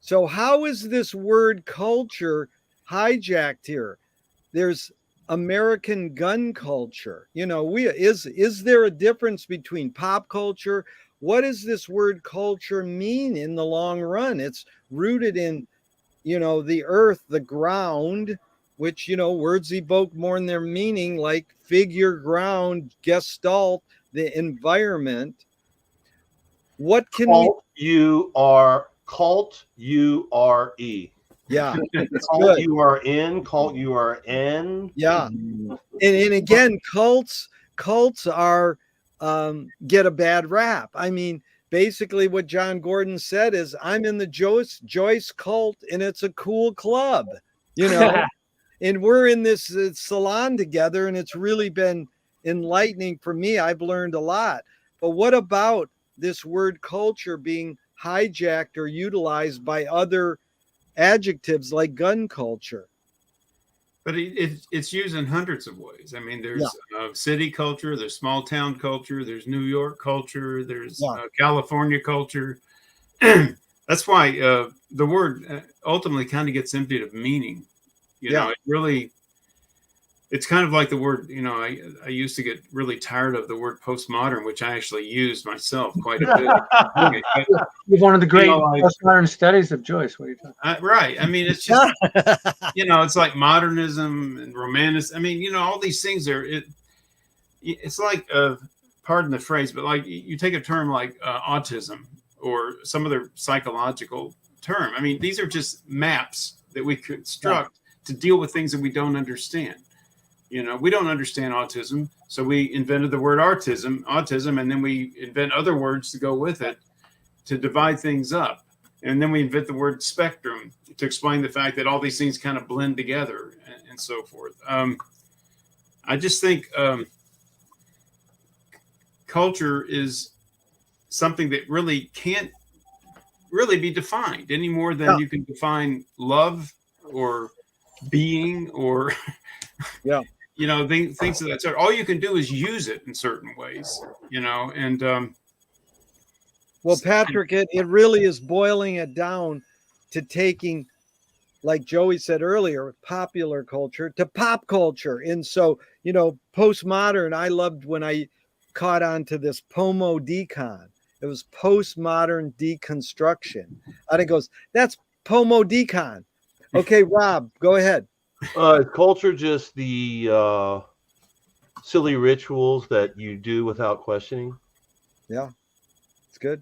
So how is this word culture hijacked here? There's American gun culture. Is there a difference between pop culture? What does this word culture mean in the long run? It's rooted in, the earth, the ground, which, words evoke more in their meaning, like figure, ground, gestalt, the environment. What can cult U-R-E. Yeah. Cult U-R-N, cult U-R-N. Yeah. And again, cults are get a bad rap. I mean, basically what John Gordon said is, I'm in the Joyce cult and it's a cool club, and we're in this salon together, and it's really been enlightening for me. I've learned a lot. But what about this word culture being hijacked or utilized by other adjectives like gun culture? But it's used in hundreds of ways. I mean, there's city culture, there's small town culture, there's New York culture, there's California culture. That's why the word ultimately kind of gets emptied of meaning. It really, it's kind of like the word, I used to get really tired of the word postmodern, which I actually used myself quite a bit. One of the great like, postmodern studies of Joyce. What are you talking right. I mean, it's just, it's like modernism and romanticism. I mean, all these things it's like, pardon the phrase, but like you take a term like autism or some other psychological term. I mean, these are just maps that we construct to deal with things that we don't understand. We don't understand autism, so we invented the word autism, and then we invent other words to go with it to divide things up. And then we invent the word spectrum to explain the fact that all these things kind of blend together and so forth. I just think culture is something that really can't really be defined any more than you can define love or being or things of that sort. All you can do is use it in certain ways, and well, Patrick, it really is boiling it down to taking, like Joey said earlier, popular culture to pop culture. And so, postmodern, I loved when I caught on to this pomo decon. It was postmodern deconstruction. And it goes, that's pomo decon. Okay, Rob, go ahead. Is culture just the silly rituals that you do without questioning? Yeah, it's good.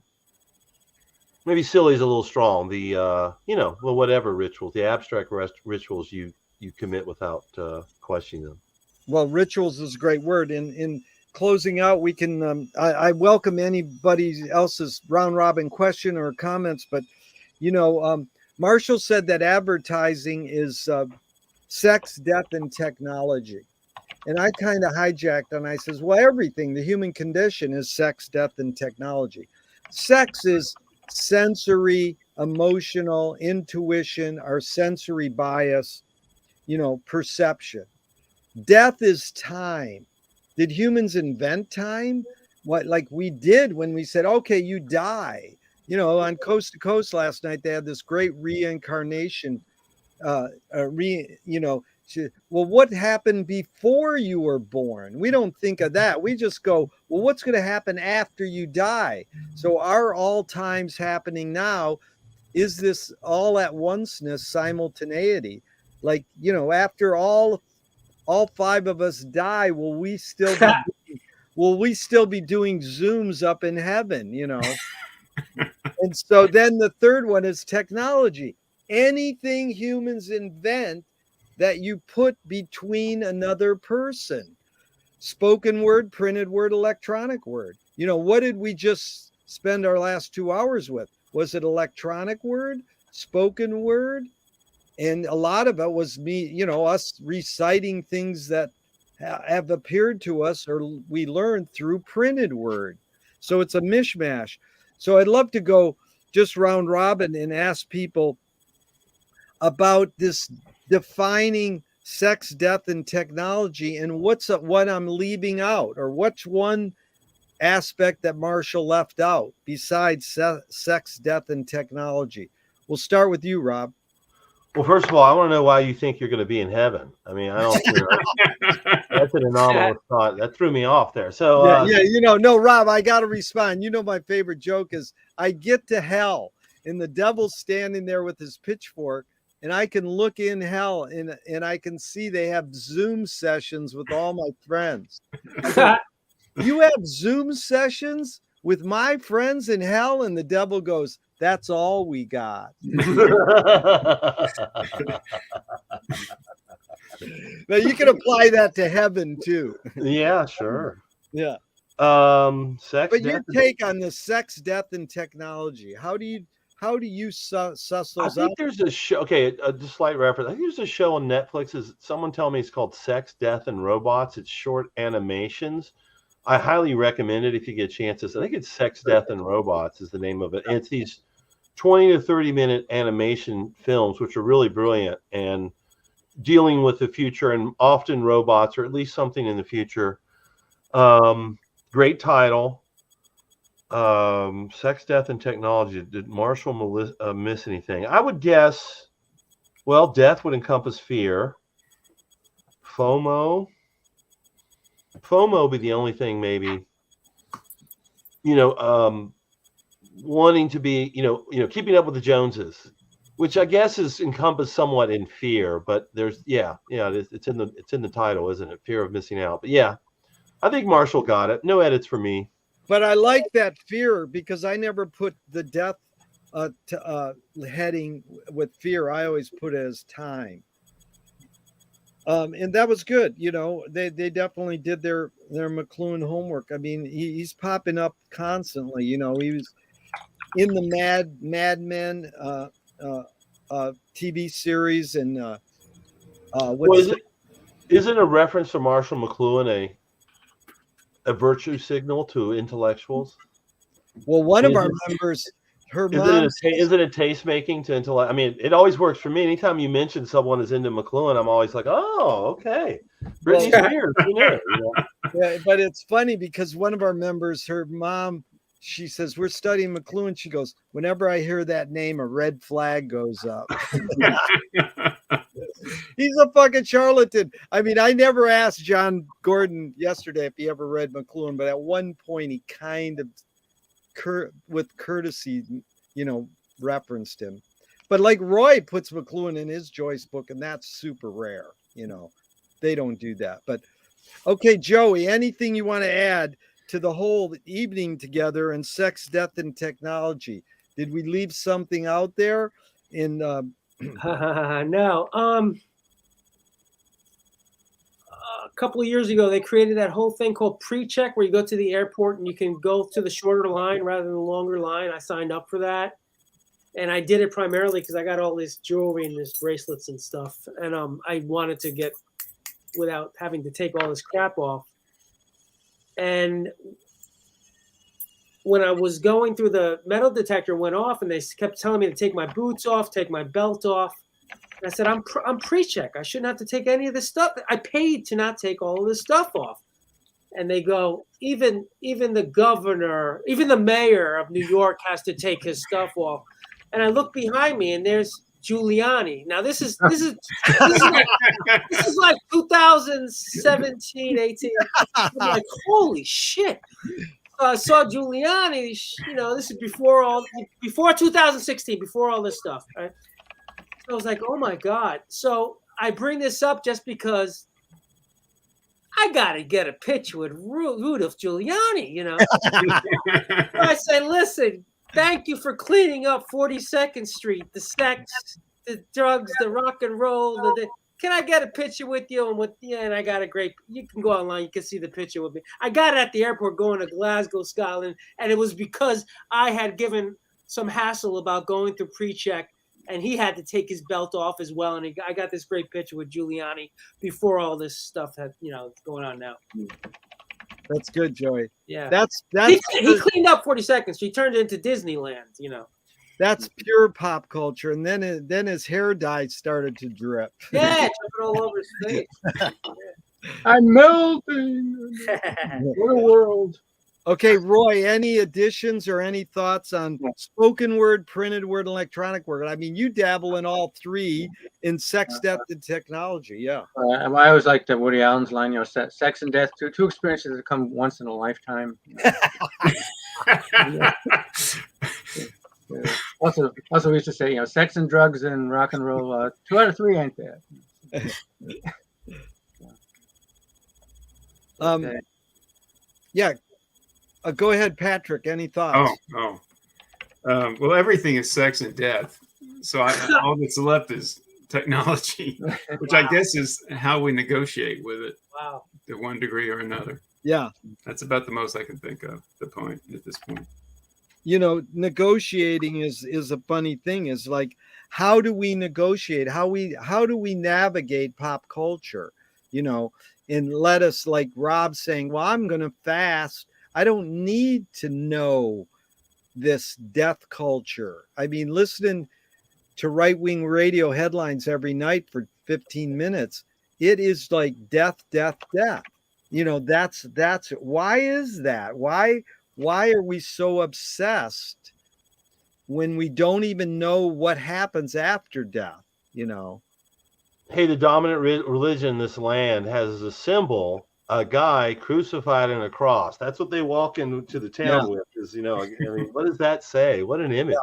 Maybe silly is a little strong. The whatever rituals, the abstract rituals you commit without questioning them. Well, rituals is a great word. In closing out, we can. I welcome anybody else's round robin question or comments, but Marshall said that advertising is sex, death, and technology. And I kind of hijacked and I says, well, everything, the human condition is sex, death, and technology. Sex is sensory, emotional, intuition, our sensory bias, perception. Death is time. Did humans invent time? What, like we did when we said, okay, you die. On Coast to Coast last night, they had this great reincarnation. Well, what happened before you were born? We don't think of that. We just go, well, what's going to happen after you die? So our all times happening now is this all at onceness, simultaneity. Like, after all five of us die, will we still be doing Zooms up in heaven, And so then the third one is technology. Anything humans invent that you put between another person, spoken word, printed word, electronic word. What did we just spend our last 2 hours with? Was it electronic word, spoken word? And a lot of it was me, us reciting things that have appeared to us or we learned through printed word. So it's a mishmash. So I'd love to go just round robin and ask people about this defining sex, death, and technology, and what I'm leaving out, or what's one aspect that Marshall left out besides sex, death, and technology. We'll start with you, Rob. Well, first of all, I want to know why you think you're going to be in heaven. I mean, I don't. That's an anomalous thought. That threw me off there. So no, Rob, I got to respond. My favorite joke is I get to hell and the devil's standing there with his pitchfork, and I can look in hell and I can see they have Zoom sessions with all my friends. You have Zoom sessions with my friends in hell? And the devil goes, that's all we got. Now you can apply that to heaven too. Yeah, sure. Yeah. Sex. But your take on the sex, death, and technology. How do you suss those out? I think there's a show. Okay, just slight reference. I think there's a show on Netflix. Someone tell me it's called Sex, Death, and Robots. It's short animations. I highly recommend it if you get chances. I think it's Sex, Death, and Robots is the name of it. And it's these 20 to 30-minute animation films, which are really brilliant and dealing with the future and often robots, or at least something in the future. Great title. Sex, Death, and Technology. Did Marshall miss anything? I would guess, well, death would encompass fear. FOMO. FOMO be the only thing, maybe. Wanting to be, keeping up with the Joneses, which I guess is encompassed somewhat in fear. But there's, it's in the title, isn't it? Fear of missing out. But yeah, I think Marshall got it. No edits for me. But I like that fear because I never put the death heading with fear. I always put it as time. And that was good. They definitely did their McLuhan homework. I mean, he's popping up constantly. He was in the Mad Men TV series, and isn't a reference to Marshall McLuhan a virtue signal to intellectuals? Well, one of our members, her mom, isn't it taste making to intellect? I mean, it always works for me. Anytime you mention someone is into McLuhan, I'm always like, oh, okay, Britney Spears. Yeah, but it's funny because one of our members, her mom, she says, we're studying McLuhan. She goes, whenever I hear that name, a red flag goes up. He's a fucking charlatan. I mean, I never asked John Gordon yesterday if he ever read McLuhan, but at one point he kind of, with courtesy, referenced him. But like Roy puts McLuhan in his Joyce book, and that's super rare. They don't do that. But okay, Joey, anything you want to add to the whole evening together and sex, death, and technology? Did we leave something out there? No. A couple of years ago, they created that whole thing called Pre-Check, where you go to the airport and you can go to the shorter line rather than the longer line. I signed up for that, and I did it primarily because I got all this jewelry and this bracelets and stuff, and I wanted to get without having to take all this crap off. And when I was going through, the metal detector went off, and they kept telling me to take my boots off, take my belt off. And I said, I'm pre-check. I shouldn't have to take any of this stuff. I paid to not take all of this stuff off. And they go, even the governor, even the mayor of New York has to take his stuff off. And I look behind me, and there's Giuliani. Now this is like 2017, 18. I'm like, holy shit. I saw Giuliani, this is before 2016, before all this stuff, right? So I was like, oh my God. So I bring this up just because I got to get a picture with Rudolph Giuliani, So I say, listen, thank you for cleaning up 42nd Street, the sex, the drugs, the rock and roll. Can I get a picture with you? And I got you can go online, you can see the picture with me. I got it at the airport going to Glasgow, Scotland, and it was because I had given some hassle about going through pre-check, and he had to take his belt off as well. And I got this great picture with Giuliani before all this stuff had, going on now. That's good, Joey. Yeah. That's he cleaned up 42nd Street, turned it into Disneyland, That's pure pop culture. And then his hair dye started to drip. Yeah, jumping all over his face. I'm melting. What a world. Okay, Roy, any additions or any thoughts on spoken word, printed word, electronic word? I mean, you dabble in all three in sex, death, and technology. Yeah. I always like the Woody Allen's line, sex and death, two experiences that come once in a lifetime. Also, we used to say, sex and drugs and rock and roll, 2 out of 3 ain't bad. Yeah. Go ahead, Patrick. Any thoughts? Well, everything is sex and death. So all that's left is technology, which I guess is how we negotiate with it. Wow. To one degree or another. Yeah. That's about the most I can think of at this point. Negotiating is a funny thing. Is like, how do we negotiate? How do we navigate pop culture? And let us, like Rob saying, well, I'm going to fast. I don't need to know this death culture. I mean, listening to right-wing radio headlines every night for 15 minutes, it is like death, death, death. That's why is that? Why are we so obsessed when we don't even know what happens after death? hey, the dominant religion in this land has as a symbol a guy crucified in a cross. That's what they walk into the town with. Is I mean, what does that say? What an image!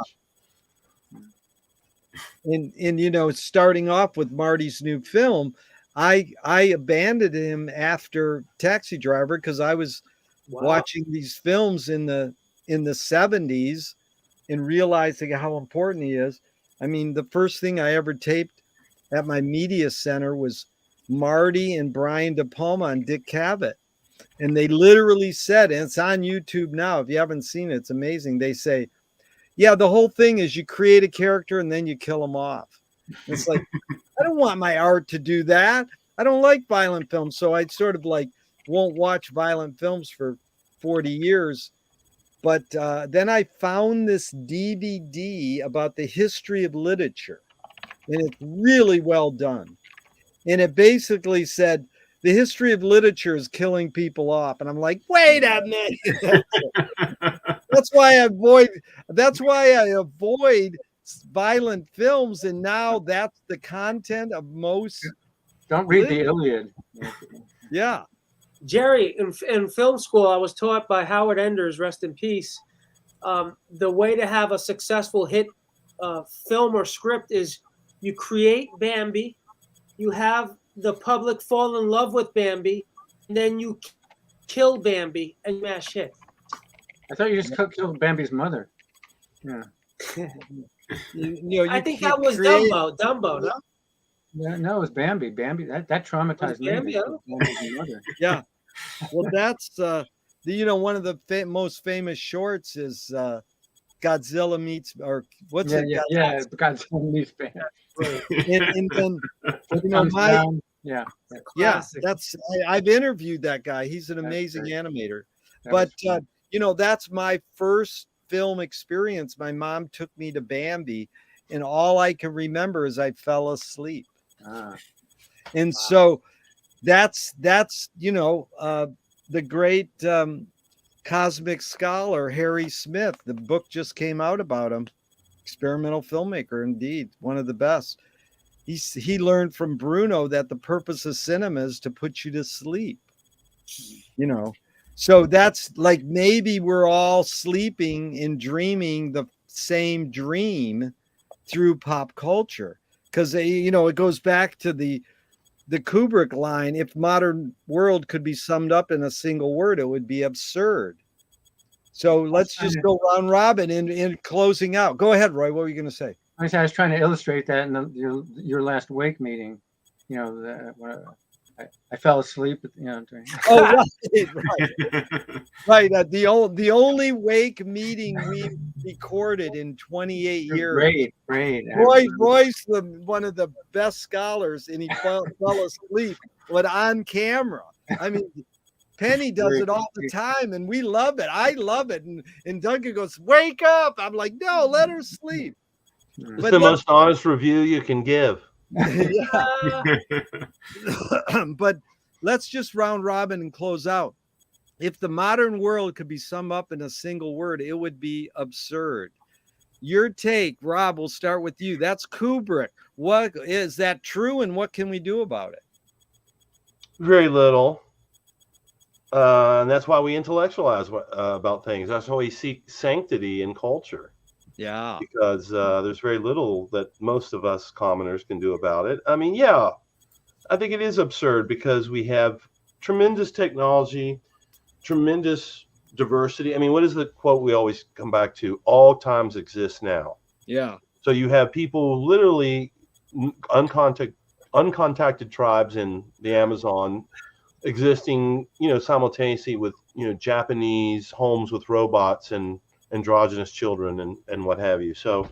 And starting off with Marty's new film, I abandoned him after Taxi Driver because I was watching these films in the 70s and realizing how important he is. I mean, the first thing I ever taped at my media center was Marty and Brian De Palma and Dick Cavett. And they literally said, and it's on YouTube now, if you haven't seen it, it's amazing. They say, yeah, the whole thing is you create a character and then you kill them off. It's like, I don't want my art to do that. I don't like violent films. So I sort of like won't watch violent films for 40 years. But then I found this DVD about the history of literature. And it's really well done. And it basically said, the history of literature is killing people off. And I'm like, wait a minute. That's why I avoid violent films. And now that's the content of most. Don't read the Iliad. Yeah. Gerry, in film school, I was taught by Howard Enders, rest in peace. The way to have a successful hit film or script is you create Bambi, you have the public fall in love with Bambi, and then you kill Bambi and smash hit. I thought you just killed Bambi's mother. Yeah. I think that was Dumbo, no? Yeah, no, it was Bambi. Bambi, that traumatized me. Bambi, Bambi's mother. Yeah. Well, that's one of the most famous shorts is Godzilla meets, or what's it? Yeah, Godzilla meets Bambi. Right. And then that's I've interviewed that guy. He's an amazing animator. But that's my first film experience. My mom took me to Bambi, and all I can remember is I fell asleep. And so that's the great cosmic scholar Harry Smith. The book just came out about him. Experimental filmmaker, indeed, one of the best. He learned from Bruno that the purpose of cinema is to put you to sleep. So that's like maybe we're all sleeping and dreaming the same dream through pop culture, because it goes back to the Kubrick line: if modern world could be summed up in a single word, it would be absurd. So let's just go round robin in closing out. Go ahead, Roy. What were you going to say? I was trying to illustrate that in your last wake meeting. I fell asleep. During... Oh, right. The only wake meeting we recorded in 28 years. Great. Roy's one of the best scholars, and he fell asleep, but on camera. I mean, Penny does it all the time, and we love it. I love it. And Duncan goes, wake up. I'm like, no, let her sleep. It's the most honest review you can give. But let's just round robin and close out. If the modern world could be summed up in a single word, it would be absurd. Your take, Rob, we'll start with you. That's Kubrick. What is that true, and what can we do about it? Very little. And that's why we intellectualize about things. That's why we seek sanctity in culture. Yeah. Because there's very little that most of us commoners can do about it. I mean, yeah, I think it is absurd because we have tremendous technology, tremendous diversity. I mean, what is the quote we always come back to? All times exist now. Yeah. So you have people literally uncontacted tribes in the Amazon existing, simultaneously with, Japanese homes with robots and androgynous children and what have you. So,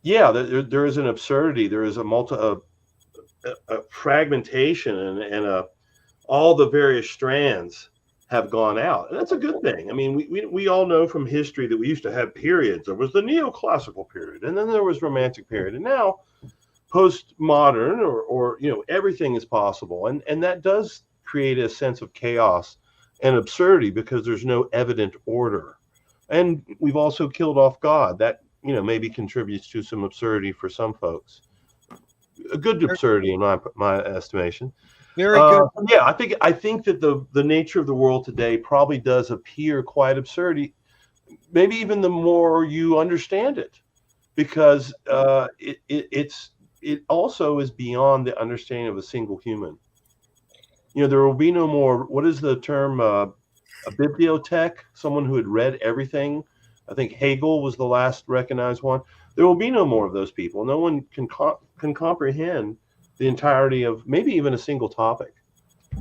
there is an absurdity. There is a fragmentation and all the various strands have gone out, and that's a good thing. I mean, we all know from history that we used to have periods. There was the neoclassical period, and then there was romantic period, and now postmodern or everything is possible, and that does create a sense of chaos and absurdity because there's no evident order. And we've also killed off God. That maybe contributes to some absurdity for some folks. a good absurdity in my estimation. Very good. Yeah, I think that the nature of the world today probably does appear quite absurd, maybe even the more you understand it, because it also is beyond the understanding of a single human. You know, there will be no more. What is the term? A bibliotech, someone who had read everything. I think Hegel was the last recognized one. There will be no more of those people. No one can comprehend the entirety of maybe even a single topic.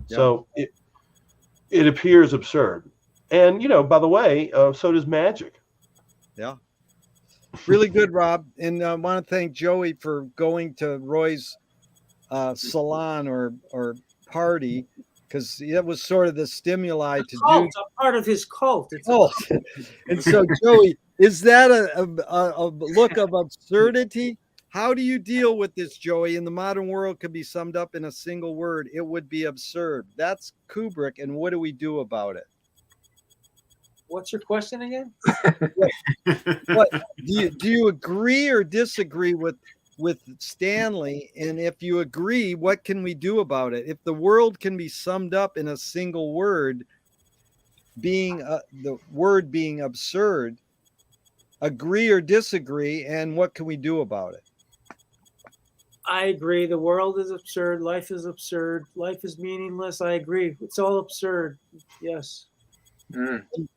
Yeah. So it appears absurd. And, you know, by the way, so does magic. Yeah. Really good, Rob. And I want to thank Joey for going to Roy's salon or party, because that was sort of the stimuli to do. I'm part of his cult. And so, Joey, is that a look of absurdity? How do you deal with this, Joey? In the modern world could be summed up in a single word. It would be absurd. That's Kubrick. And what do we do about it? What's your question again? What do you agree or disagree with Stanley? And if you agree, what can we do about it? If the world can be summed up in a single word, being the word being absurd, agree or disagree, and what can we do about it? I agree. The world is absurd. Life is absurd. Life is meaningless. I agree. It's all absurd. Yes.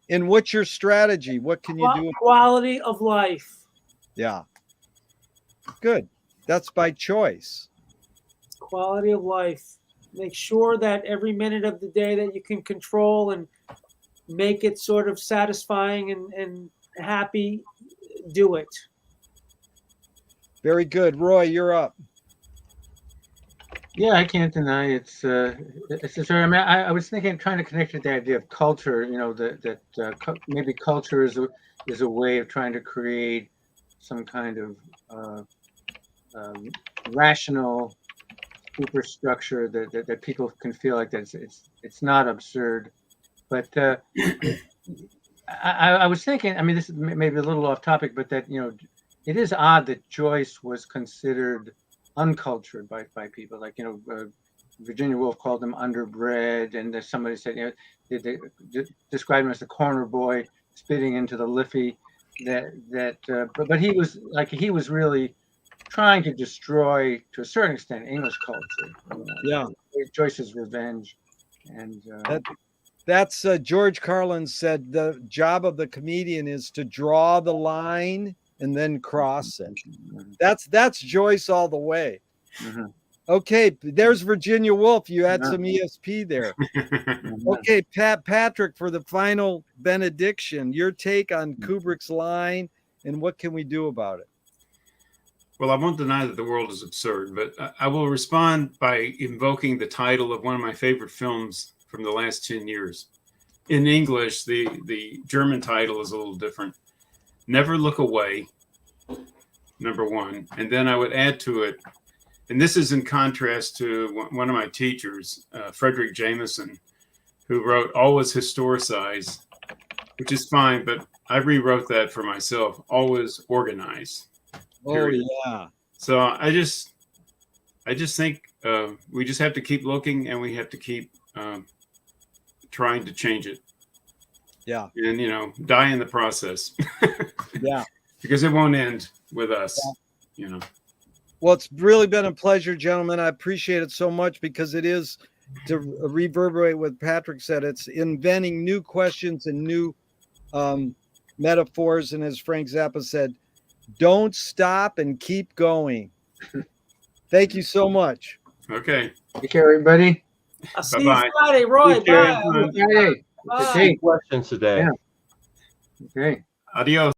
And what's your strategy? What can you do? Quality of life. Yeah. Good. That's by choice. Quality of life. Make sure that every minute of the day that you can control and make it sort of satisfying and happy, do it. Very good. Roy, you're up. Yeah, I can't deny it's absurd. I mean, I was thinking, trying to connect to the idea of culture. You know, that maybe culture is a way of trying to create some kind of rational superstructure that people can feel like that it's not absurd. But I was thinking, I mean, this is maybe a little off topic, but that, you know, it is odd that Joyce was considered uncultured by people. Like, you know, Virginia Woolf called him underbred, and there's somebody said, you know, they described him as the corner boy spitting into the Liffey. But he was really trying to destroy, to a certain extent, English culture. Yeah, Joyce's revenge, and that's George Carlin said the job of the comedian is to draw the line and then cross it. That's Joyce all the way. Mm-hmm. Okay, there's Virginia Woolf. You had some ESP there. Okay, Patrick, for the final benediction, your take on Kubrick's line and what can we do about it? Well, I won't deny that the world is absurd, but I will respond by invoking the title of one of my favorite films from the last 10 years. In English, the German title is a little different. Never Look Away, number one. And then I would add to it, and this is in contrast to one of my teachers, Frederick Jameson, who wrote Always Historicize, which is fine, but I rewrote that for myself, Always Organize. Period. Oh, yeah. So I just think we just have to keep looking, and we have to keep trying to change it. Yeah. And, you know, die in the process. Yeah. Because it won't end with us, you know. Well, it's really been a pleasure, gentlemen. I appreciate it so much, because it is, to reverberate what Patrick said, it's inventing new questions and new metaphors. And as Frank Zappa said, don't stop and keep going. Thank you so much. Okay. Take care, everybody. I'll see you Friday, Roy. Bye. Bye. Bye. Questions today. Yeah. Okay. Adios.